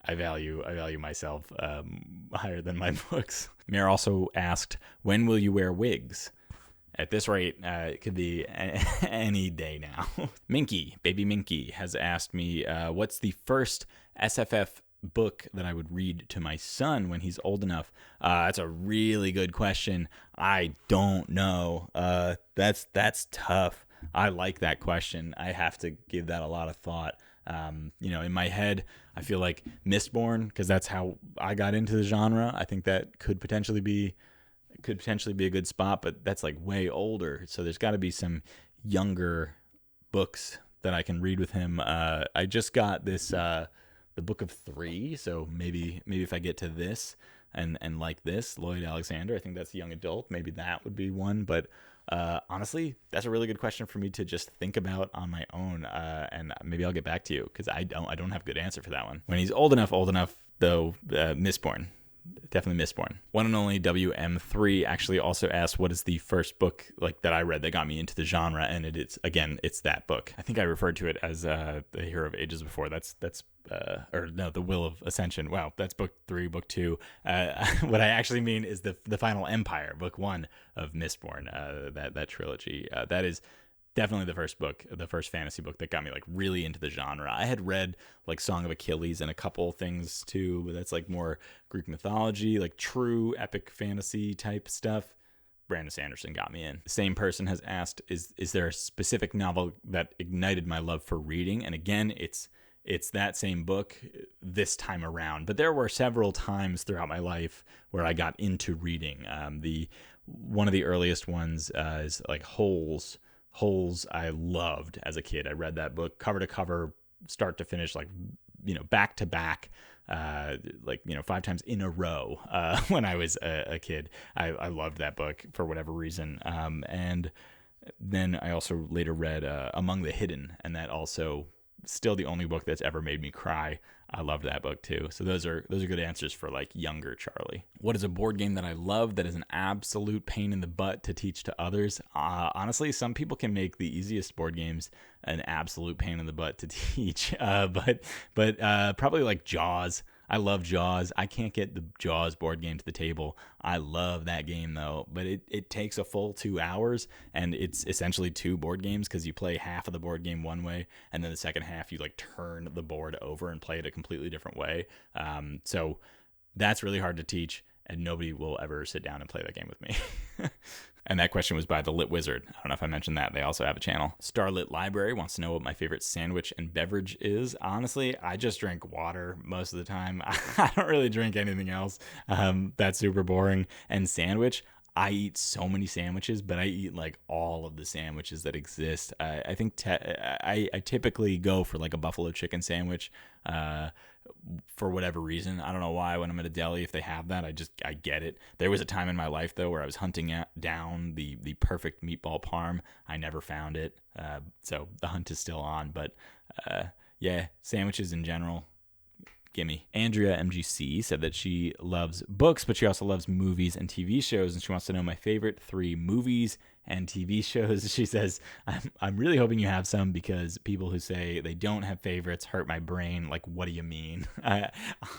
value myself higher than my books. Mare also asked, when will you wear wigs? At this rate, it could be any day now. Baby Minky, has asked me, what's the first SFF book that I would read to my son when he's old enough? That's a really good question. I don't know. That's tough. I like that question. I have to give that a lot of thought. In my head, I feel like Mistborn, because that's how I got into the genre. I think that could potentially be a good spot, but that's like way older. So there's got to be some younger books that I can read with him. I just got this, the Book of 3. So maybe if I get to this and like this, Lloyd Alexander, I think that's young adult. Maybe that would be one, but Honestly, that's a really good question for me to just think about on my own, and maybe I'll get back to you because I don't have a good answer for that one. When he's old enough though, Mistborn. Definitely Mistborn. One and only WM3 actually also asked what is the first book like that I read that got me into the genre, and it's that book. I think I referred to it as The Hero of Ages before. That's The Will of Ascension. Wow, that's book 3, book 2. What I actually mean is the Final Empire, book 1 of Mistborn. That trilogy. That is definitely the first fantasy book that got me like really into the genre. I had read like Song of Achilles and a couple things too, but that's like more Greek mythology, like true epic fantasy type stuff. Brandon Sanderson got me in. The same person has asked, is there a specific novel that ignited my love for reading? And again, it's that same book this time around, but there were several times throughout my life where I got into reading. One of the earliest ones is like Holes. Holes I loved as a kid. I read that book cover to cover, start to finish, like, back to back, 5 times in a row when I was a kid. I loved that book for whatever reason. And then I also later read Among the Hidden, and that also still the only book that's ever made me cry. I loved that book too. So those are good answers for like younger Charlie. What is a board game that I love that is an absolute pain in the butt to teach to others? Honestly, some people can make the easiest board games an absolute pain in the butt to teach. But probably like Jaws. I love Jaws. I can't get the Jaws board game to the table. I love that game though, but it takes a full 2 hours, and it's essentially 2 board games because you play half of the board game one way, and then the second half you like turn the board over and play it a completely different way. So that's really hard to teach, and nobody will ever sit down and play that game with me. And that question was by The Lit Wizard. I don't know if I mentioned that. They also have a channel. Starlit Library wants to know what my favorite sandwich and beverage is. Honestly, I just drink water most of the time. I don't really drink anything else. That's super boring. And sandwich, I eat so many sandwiches, but I eat like all of the sandwiches that exist. I think I typically go for like a buffalo chicken sandwich for whatever reason. I don't know why. When I'm at a deli, if they have that, I get it. There was a time in my life though where I was hunting down the perfect meatball parm. I never found it, so the hunt is still on. But yeah, sandwiches in general, gimme. Andrea MGC said that she loves books, but she also loves movies and TV shows, and she wants to know my favorite 3 movies and TV shows. She says, I'm really hoping you have some, because people who say they don't have favorites hurt my brain. Like, what do you mean?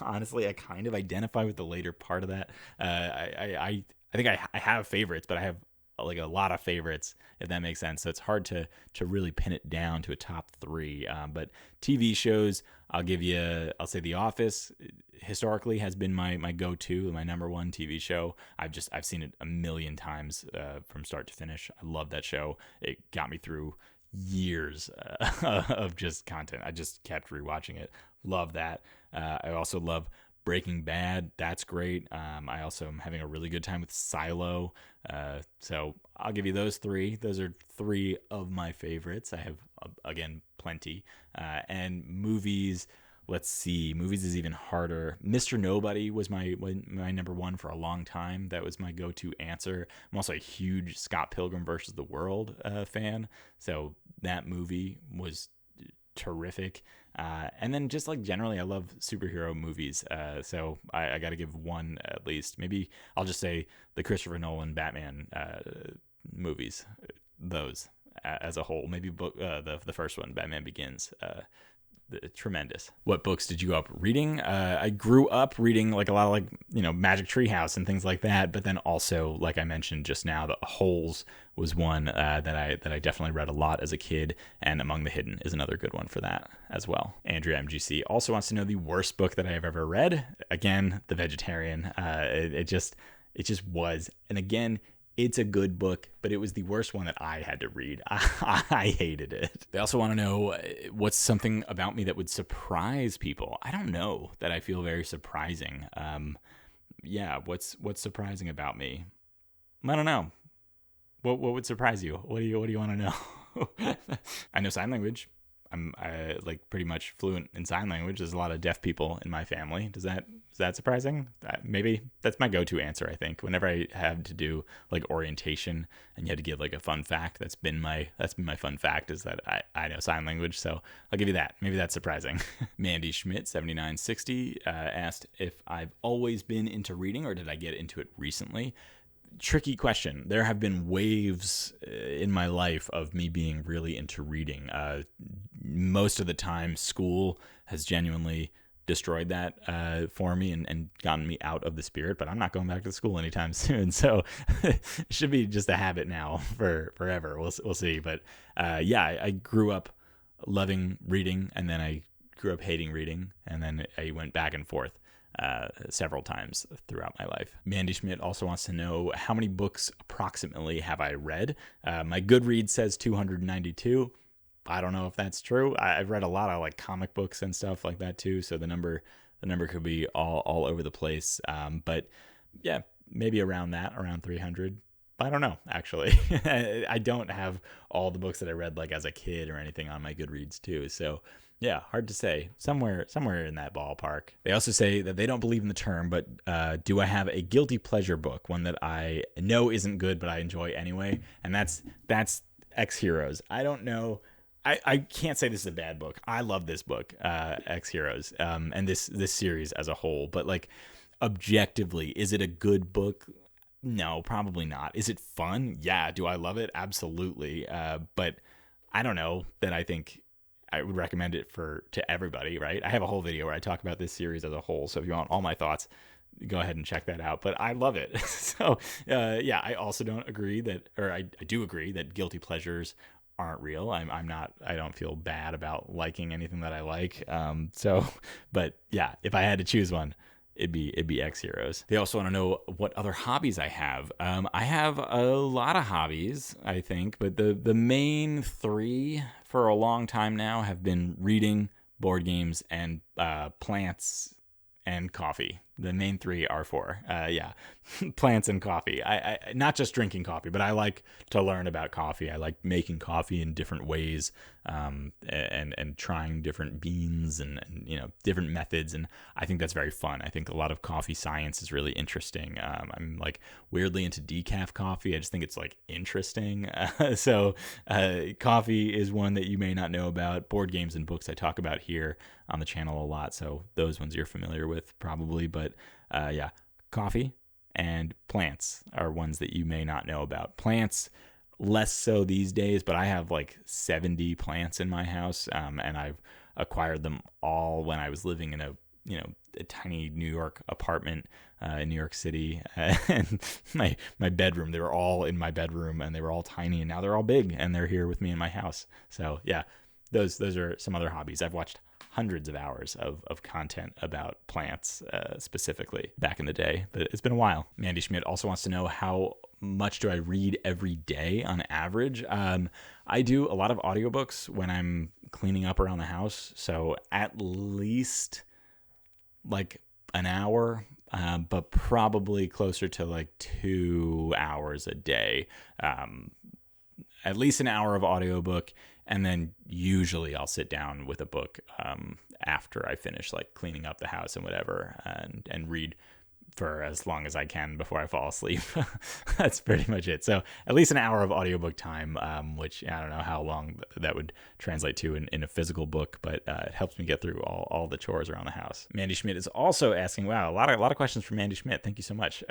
Honestly, I kind of identify with the later part of that. I think I have favorites, but I have like a lot of favorites, if that makes sense. So it's hard to really pin it down to a top 3. But TV shows, I'll say The Office historically has been my go-to, my number 1 TV show. I've seen it a million times from start to finish. I love that show. It got me through years of just content. I just kept rewatching it. Love that. I also love Breaking Bad. That's great. I also am having a really good time with Silo. So I'll give you those 3. Those are 3 of my favorites. I have, again, plenty. And movies, let's see. Movies is even harder. Mr. Nobody was my number 1 for a long time. That was my go-to answer. I'm also a huge Scott Pilgrim versus the World fan. So that movie was terrific. And then just like generally, I love superhero movies. So I got to give one at least. Maybe I'll just say the Christopher Nolan Batman movies, those as a whole. Maybe the first one, Batman Begins. Tremendous. What books did you grow up reading? I grew up reading like a lot of like, Magic Treehouse and things like that. But then also, like I mentioned just now, the Holes was one that I definitely read a lot as a kid, and Among the Hidden is another good one for that as well. Andrea MGC also wants to know the worst book that I have ever read. Again, The Vegetarian. It just was. And again, it's a good book, but it was the worst one that I had to read. I hated it. They also want to know what's something about me that would surprise people. I don't know that I feel very surprising. Yeah, what's surprising about me? I don't know. What would surprise you? What do you want to know? I know sign language. I'm like pretty much fluent in sign language. There's a lot of deaf people in my family. Is that surprising? Maybe that's my go-to answer. I think whenever I have to do like orientation and you have to give like a fun fact, that's been my fun fact, is that I know sign language. So I'll give you that. Maybe that's surprising. Mandy Schmidt 7960 asked if I've always been into reading or did I get into it recently. Tricky question. There have been waves in my life of me being really into reading. Most of the time, school has genuinely destroyed that for me and gotten me out of the spirit, but I'm not going back to school anytime soon. So it should be just a habit now for forever. We'll see. But I grew up loving reading, and then I grew up hating reading, and then I went back and forth several times throughout my life. Mandy Schmidt also wants to know how many books approximately have I read. My Goodreads says 292. I don't know if that's true. I've read a lot of like comic books and stuff like that too, so the number could be all over the place. But yeah, maybe around 300. I don't know, actually. I don't have all the books that I read like as a kid or anything on my Goodreads too, so yeah, hard to say. Somewhere in that ballpark. They also say that they don't believe in the term, but do I have a guilty pleasure book, one that I know isn't good but I enjoy anyway? And that's X Heroes. I don't know. I can't say this is a bad book. I love this book, X Heroes, and this series as a whole. But like objectively, is it a good book? No, probably not. Is it fun? Yeah. Do I love it? Absolutely. But I don't know that I think I would recommend it to everybody, right? I have a whole video where I talk about this series as a whole. So if you want all my thoughts, go ahead and check that out. But I love it. So I also don't agree I do agree that guilty pleasures aren't real. I don't feel bad about liking anything that I like. But yeah, if I had to choose one, it'd be X Heroes. They also want to know what other hobbies I have. I have a lot of hobbies, I think, but the main three for a long time now have been reading, board games, and plants and coffee. The main three are four. Plants and coffee. I not just drinking coffee, but I like to learn about coffee. I like making coffee in different ways, and trying different beans and different methods. And I think that's very fun. I think a lot of coffee science is really interesting. I'm like weirdly into decaf coffee. I just think it's like interesting. So coffee is one that you may not know about. Board games and books I talk about here on the channel a lot. So those ones you're familiar with probably, but coffee and plants are ones that you may not know about. Plants, less so these days, but I have like 70 plants in my house, and I've acquired them all when I was living in a tiny New York apartment in New York City, and my bedroom. They were all in my bedroom, and they were all tiny, and now they're all big, and they're here with me in my house. So yeah, those are some other hobbies. I've watched hundreds of hours of content about plants specifically back in the day, but it's been a while. Mandy Schmidt also wants to know how much do I read every day on average. I do a lot of audiobooks when I'm cleaning up around the house, so at least like an hour, but probably closer to like 2 hours a day. At least an hour of audiobook. And then usually I'll sit down with a book after I finish like cleaning up the house and whatever, and read for as long as I can before I fall asleep. That's pretty much it. So at least an hour of audiobook time, which I don't know how long that would translate to in a physical book, but it helps me get through all the chores around the house. Mandy Schmidt is also asking, wow, a lot of questions from Mandy Schmidt. Thank you so much.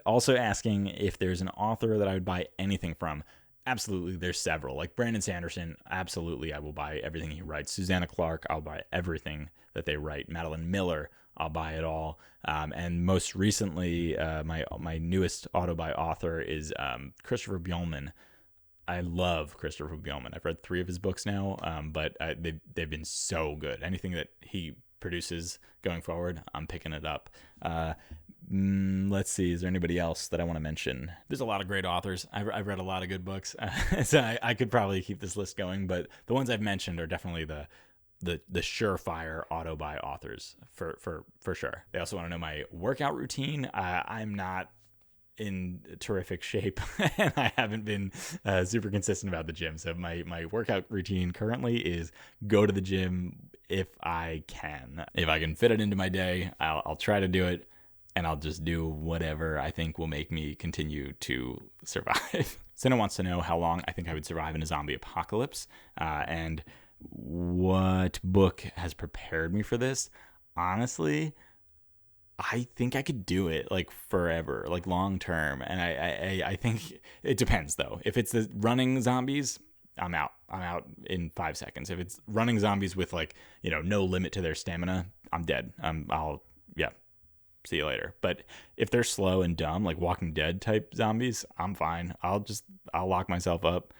Also asking if there's an author that I would buy anything from. Absolutely, there's several. Like Brandon Sanderson, absolutely, I will buy everything he writes. Susanna Clarke, I'll buy everything that they write. Madeline Miller, I'll buy it all. And most recently, my newest auto-buy author is Christopher Bjornman. I love Christopher Bjornman. I've read 3 of his books now, but they've been so good. Anything that he produces going forward, I'm picking it up. Let's see. Is there anybody else that I want to mention? There's a lot of great authors. I've read a lot of good books, so I could probably keep this list going. But the ones I've mentioned are definitely the surefire auto buy authors for sure. They also want to know my workout routine. I'm not in terrific shape and I haven't been super consistent about the gym. So my workout routine currently is go to the gym if I can. If I can fit it into my day, I'll try to do it, and I'll just do whatever I think will make me continue to survive. Senna wants to know how long I think I would survive in a zombie apocalypse, and what book has prepared me for this. Honestly, I think I could do it like forever, like long term. And I think it depends though. If it's the running zombies, I'm out. I'm out in 5 seconds. If it's running zombies with like, no limit to their stamina, I'm dead. Yeah, see you later. But if they're slow and dumb, like Walking Dead type zombies, I'm fine. I'll lock myself up.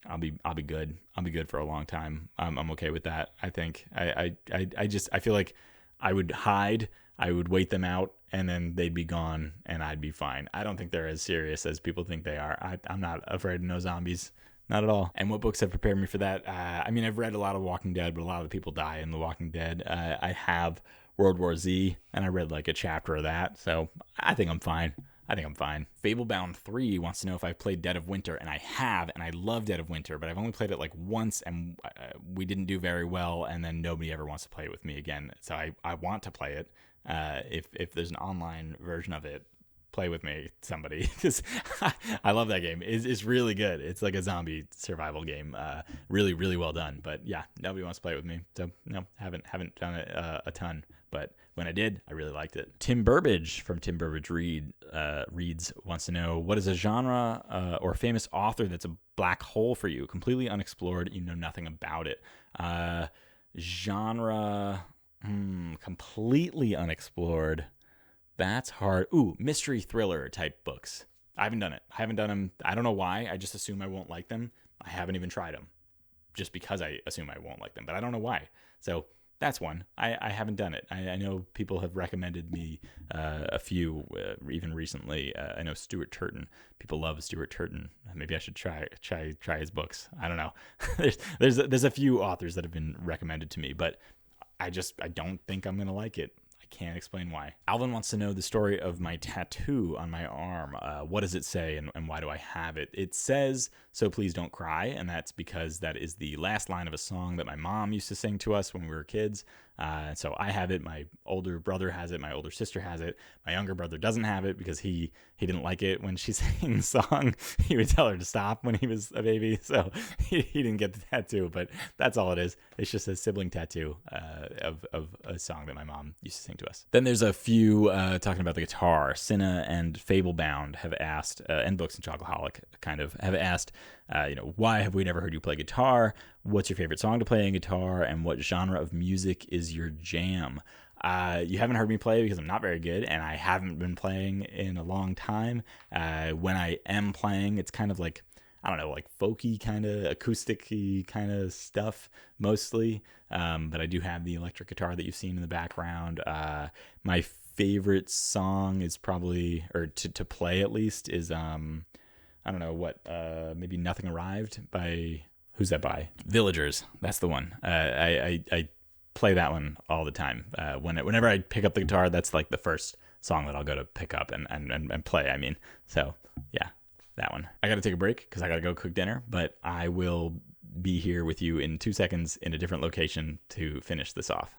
I'll be good. I'll be good for a long time. I'm okay with that. I think I feel like I would hide. I would wait them out, and then they'd be gone, and I'd be fine. I don't think they're as serious as people think they are. I'm not afraid of no zombies. Not at all. And what books have prepared me for that? I've read a lot of Walking Dead, but a lot of the people die in The Walking Dead. I have World War Z, and I read like a chapter of that, so I think I'm fine. Fable Bound 3 wants to know if I've played Dead of Winter, and I have, and I love Dead of Winter, but I've only played it like once, and we didn't do very well, and then nobody ever wants to play it with me again. So I want to play it. If there's an online version of it, play with me, somebody, because I love that game. It's really good. It's like a zombie survival game. Really, really well done. But yeah, nobody wants to play it with me. So no, haven't done it a ton. But when I did, I really liked it. Tim Burbage from Tim Burbage Reads wants to know, what is a genre or famous author that's a black hole for you? Completely unexplored. You know nothing about it. Genre, completely unexplored. That's hard. Ooh, mystery thriller type books. I haven't done it. I haven't done them. I don't know why. I just assume I won't like them. I haven't even tried them just because I assume I won't like them, but I don't know why. So that's one. I haven't done it. I know people have recommended me a few, even recently. I know Stuart Turton. People love Stuart Turton. Maybe I should try his books. I don't know. there's a few authors that have been recommended to me, but I don't think I'm gonna like it. Can't explain why. Alvin wants to know the story of my tattoo on my arm. What does it say, and why do I have it? It says, "So please don't cry," and that's because that is the last line of a song that my mom used to sing to us when we were kids. So I have it. My older brother has it. My older sister has it. My younger brother doesn't have it because he didn't like it when she sang the song. He would tell her to stop when he was a baby, so he didn't get the tattoo. But that's all it is. It's just a sibling tattoo of a song that my mom used to sing to us. Then there's a few talking about the guitar. Cinna and Fable Bound have asked, and Books and Chocoholic kind of have asked, why have we never heard you play guitar? What's your favorite song to play in guitar? And what genre of music is your jam? You haven't heard me play because I'm not very good, and I haven't been playing in a long time. When I am playing, it's kind of like, I don't know, like folky kind of, acoustic-y kind of stuff mostly. But I do have the electric guitar that you've seen in the background. My favorite song is probably, or to play at least, is I don't know what, maybe Nothing Arrived by, who's that by? Villagers. That's the one. I play that one all the time. Whenever I pick up the guitar, that's like the first song that I'll go to pick up and play. So yeah, that one. I got to take a break because I got to go cook dinner, but I will be here with you in 2 seconds in a different location to finish this off.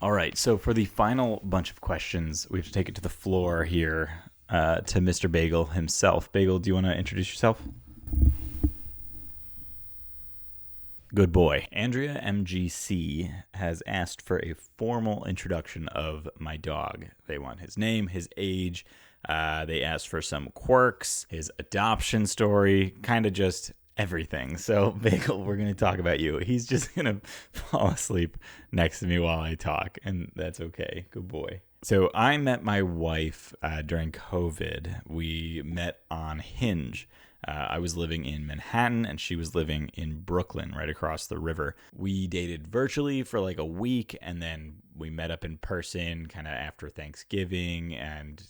All right, so for the final bunch of questions, we have to take it to the floor here to Mr. Bagel himself. Bagel, do you want to introduce yourself? Good boy. Andrea MGC has asked for a formal introduction of my dog. They want his name, his age. They asked for some quirks, his adoption story, kind of just everything. So, Bagel, we're going to talk about you. He's just going to fall asleep next to me while I talk, and that's okay. Good boy. So I met my wife during COVID. We met on Hinge. I was living in Manhattan and she was living in Brooklyn, right across the river. We dated virtually for like a week, and then we met up in person kind of after Thanksgiving. And,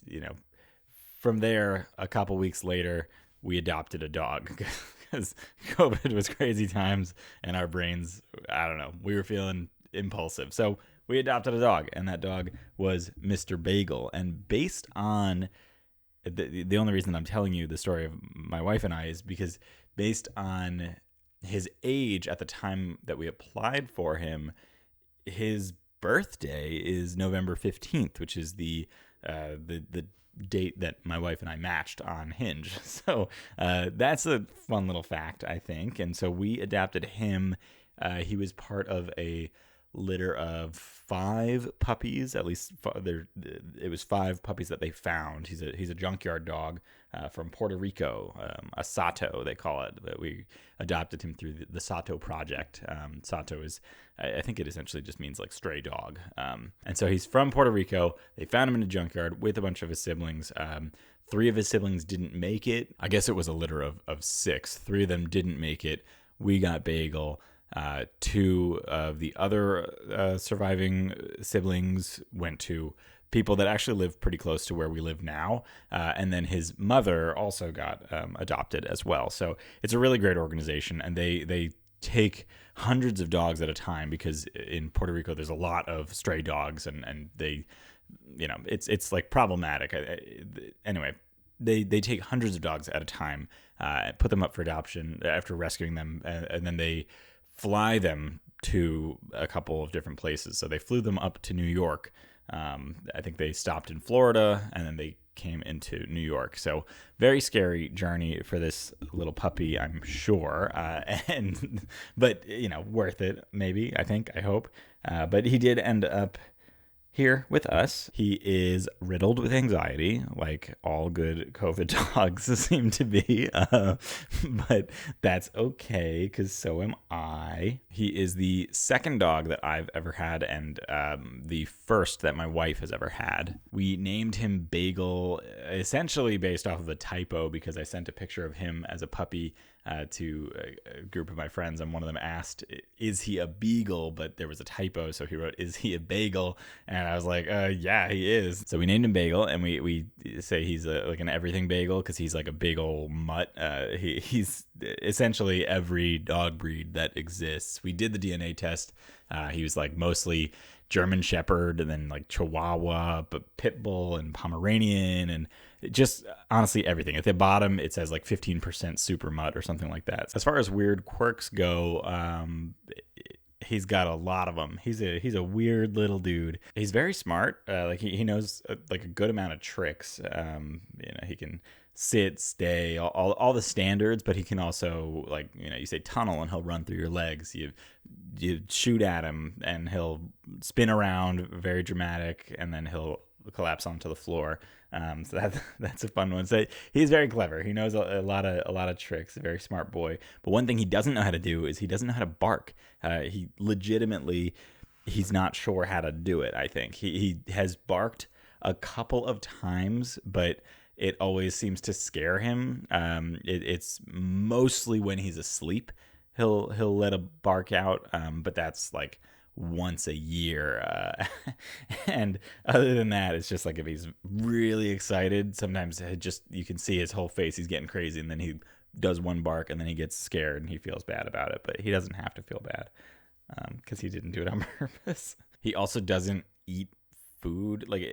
from there, a couple weeks later, we adopted a dog because COVID was crazy times and our brains, I don't know, we were feeling impulsive. So we adopted a dog, and that dog was Mr. Bagel. And based on the only reason I'm telling you the story of my wife and I is because based on his age at the time that we applied for him, his birthday is November 15th, which is the date that my wife and I matched on Hinge. So that's a fun little fact, I think. And so we adopted him. He was part of a litter of 5 puppies. At least it was 5 puppies that they found. He's a junkyard dog from Puerto Rico, a Sato they call it. But we adopted him through the Sato project. Sato is, I think it essentially just means like stray dog. And so he's from Puerto Rico. They found him in a junkyard with a bunch of his siblings. 3 of his siblings didn't make it. I guess it was a litter of 6. 3 of them didn't make it. We got Bagel. 2 of the other surviving siblings went to people that actually live pretty close to where we live now. And then his mother also got adopted as well. So it's a really great organization, and they take hundreds of dogs at a time because in Puerto Rico there's a lot of stray dogs, and they, it's like problematic. Anyway, they take hundreds of dogs at a time, put them up for adoption after rescuing them, and then they fly them to a couple of different places. So they flew them up to New York. I think they stopped in Florida, and then they came into New York. So very scary journey for this little puppy, I'm sure. But worth it, maybe, I hope. But he did end up here with us. He is riddled with anxiety, like all good COVID dogs seem to be, but that's okay, because so am I. He is the second dog that I've ever had, and the first that my wife has ever had. We named him Bagel, essentially based off of a typo, because I sent a picture of him as a puppy to a group of my friends, and one of them asked, "Is he a beagle?" But there was a typo, so he wrote, "Is he a bagel?" And I was like, "Yeah, he is." So we named him Bagel, and we say he's like an everything bagel because he's like a big old mutt. He's essentially every dog breed that exists. We did the DNA test. He was like mostly German Shepherd, and then like Chihuahua, but Pit Bull and Pomeranian, and just honestly everything. At the bottom it says like 15% super mutt or something like that. As far as weird quirks go, he's got a lot of them. He's a weird little dude. He's very smart. Like he knows like a good amount of tricks. He can sit, stay, all the standards, but he can also, like, you say tunnel and he'll run through your legs. You shoot at him and he'll spin around, very dramatic, and then he'll collapse onto the floor. So that's a fun one. So he's very clever. He knows a lot of tricks. A very smart boy. But one thing he doesn't know how to do is he doesn't know how to bark. He legitimatately, he's not sure how to do it. I think he has barked a couple of times, but it always seems to scare him. It's mostly when he's asleep. He'll let a bark out, but that's like once a year, and other than that, it's just like if he's really excited, sometimes you can see his whole face, he's getting crazy, and then he does one bark and then he gets scared and he feels bad about it, but he doesn't have to feel bad because he didn't do it on purpose. He also doesn't eat food. Like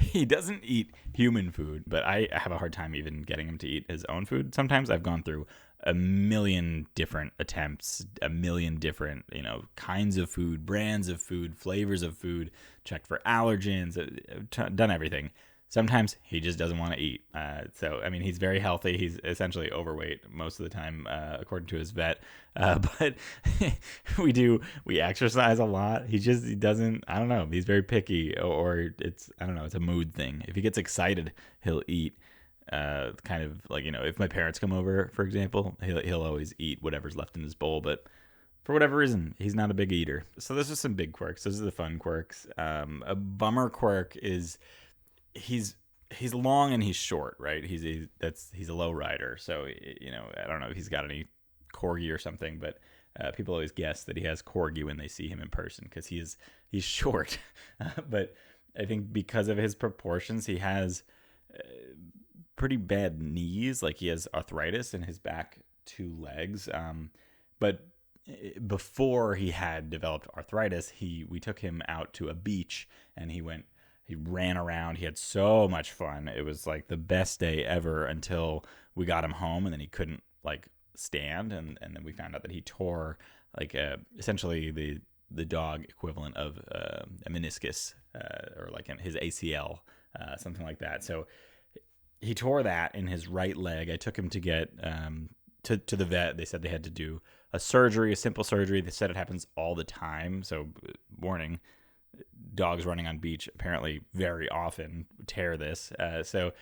he doesn't eat human food, but I have a hard time even getting him to eat his own food. Sometimes I've gone through a million different attempts, a million different, kinds of food, brands of food, flavors of food, checked for allergens, done everything. Sometimes he just doesn't want to eat. So, I mean, he's very healthy. He's essentially overweight most of the time, according to his vet. But we exercise a lot. He doesn't, I don't know. He's very picky, or it's a mood thing. If he gets excited, he'll eat. Kind of like, if my parents come over, for example, he'll always eat whatever's left in his bowl, but for whatever reason, he's not a big eater. So those are some big quirks. Those are the fun quirks. A bummer quirk is he's long and he's short, right? He's a low rider. So, I don't know if he's got any corgi or something, but people always guess that he has corgi when they see him in person because he's short. But I think because of his proportions, he has pretty bad knees. Like he has arthritis in his back 2 legs. But before he had developed arthritis, we took him out to a beach and he He ran around. He had so much fun. It was like the best day ever until we got him home, and then he couldn't like stand, and then we found out that he tore like essentially the dog equivalent of a meniscus or like his ACL, something like that. So he tore that in his right leg. I took him to get to the vet. They said they had to do a surgery, a simple surgery. They said it happens all the time. So warning, dogs running on beach apparently very often tear this. So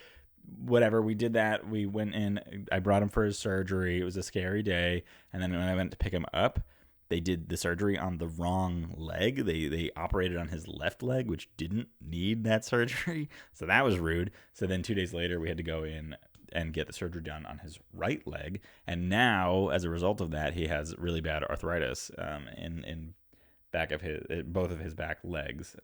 whatever, we did that. We went in. I brought him for his surgery. It was a scary day. And then when I went to pick him up, they did the surgery on the wrong leg. They operated on his left leg, which didn't need that surgery. So that was rude. So then 2 days later, we had to go in and get the surgery done on his right leg. And now, as a result of that, he has really bad arthritis in back of both of his back legs.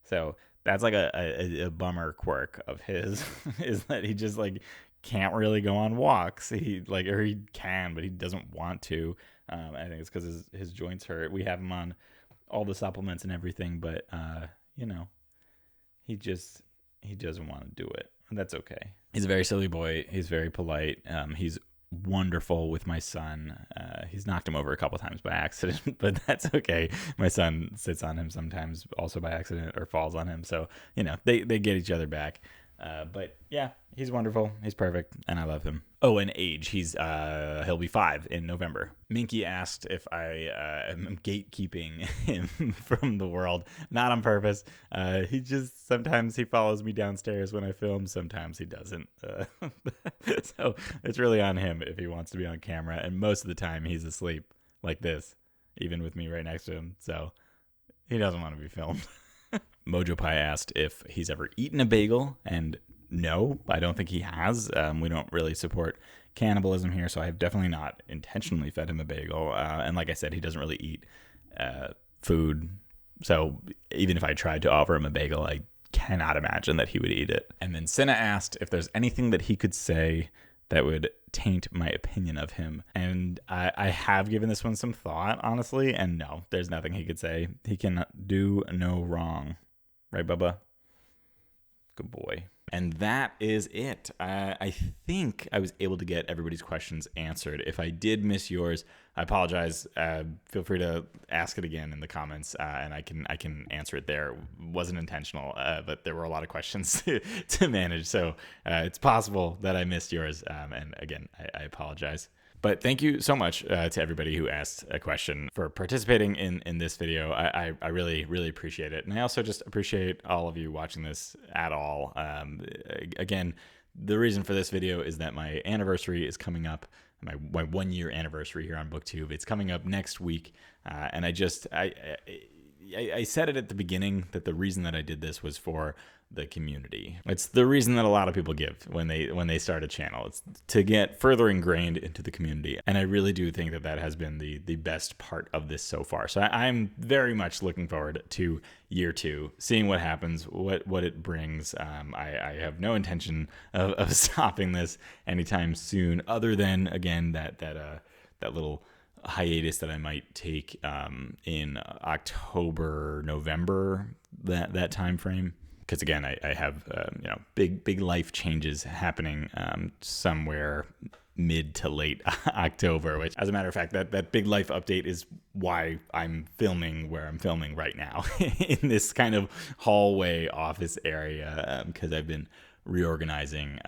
So that's like a bummer quirk of his is that he just like can't really go on walks. He can, but he doesn't want to. I think it's because his joints hurt. We have him on all the supplements and everything, but he doesn't want to do it. And that's okay. He's a very silly boy. He's very polite. He's wonderful with my son. He's knocked him over a couple times by accident, but that's okay. My son sits on him sometimes also by accident or falls on him. So, they get each other back. But yeah, he's wonderful. He's perfect, and I love him. Oh, and age. He'll be 5 in November. Minky asked if I am gatekeeping him from the world. Not on purpose. Sometimes he follows me downstairs when I film. Sometimes he doesn't. So it's really on him if he wants to be on camera. And most of the time he's asleep like this, even with me right next to him. So he doesn't want to be filmed. Mojo Pie asked if he's ever eaten a bagel, and no, I don't think he has. We don't really support cannibalism here, so I have definitely not intentionally fed him a bagel. And like I said, he doesn't really eat food, so even if I tried to offer him a bagel, I cannot imagine that he would eat it. And then Cinna asked if there's anything that he could say that would taint my opinion of him. And I have given this one some thought, honestly, and no, there's nothing he could say. He can do no wrong. Right, Bubba? Good boy. And that is it. I think I was able to get everybody's questions answered. If I did miss yours, I apologize. Feel free to ask it again in the comments, and I can answer it there. It wasn't intentional, but there were a lot of questions to manage, so it's possible that I missed yours. And again, I apologize. But thank you so much to everybody who asked a question for participating in this video. I really, really appreciate it. And I also just appreciate all of you watching this at all. Again, the reason for this video is that my anniversary is coming up, my 1 year anniversary here on BookTube. It's coming up next week. And I said it at the beginning that the reason that I did this was for the community. It's the reason that a lot of people give when they start a channel. It's to get further ingrained into the community. And I really do think that has been the best part of this so far. So I'm very much looking forward to year 2, seeing what happens, what it brings. I have no intention of stopping this anytime soon, other than, again, that little hiatus that I might take in October, November, that time frame. Because again, I have big life changes happening somewhere mid to late October, which, as a matter of fact, that big life update is why I'm filming where I'm filming right now in this kind of hallway office area, because I've been reorganizing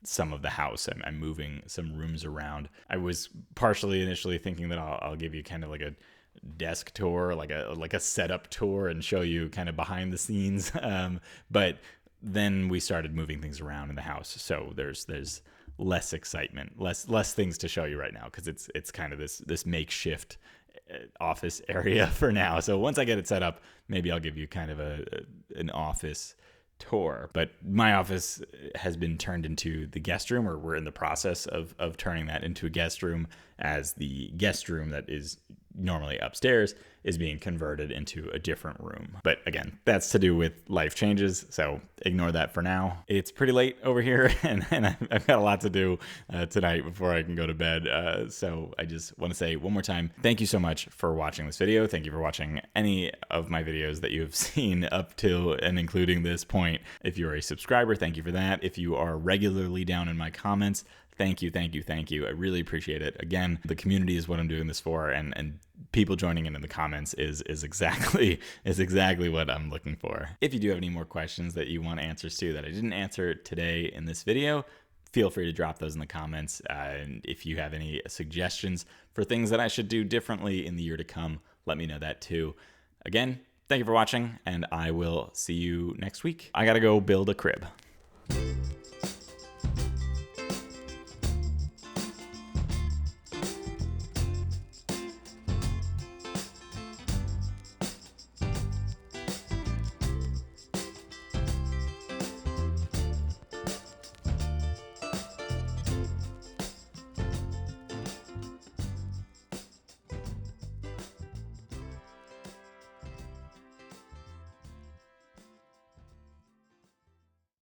some of the house. I'm moving some rooms around. I was partially initially thinking that I'll give you kind of like a desk tour, like a setup tour, and show you kind of behind the scenes. But then we started moving things around in the house, so there's less excitement, less things to show you right now, because it's kind of this makeshift office area for now. So once I get it set up, maybe I'll give you kind of an office tour. But my office has been turned into the guest room, or we're in the process of turning that into a guest room, as the guest room that is normally upstairs is being converted into a different room. But again, that's to do with life changes, so ignore that for now. It's pretty late over here, and I've got a lot to do tonight before I can go to bed. So I just want to say one more time, thank you so much for watching this video. Thank you for watching any of my videos that you have seen up to and including this point. If you're a subscriber, thank you for that. If you are regularly down in my comments, thank you, thank you, thank you. I really appreciate it. Again, the community is what I'm doing this for, and people joining in the comments is exactly what I'm looking for. If you do have any more questions that you want answers to that I didn't answer today in this video, feel free to drop those in the comments. And if you have any suggestions for things that I should do differently in the year to come, let me know that too. Again, thank you for watching, and I will see you next week. I gotta go build a crib.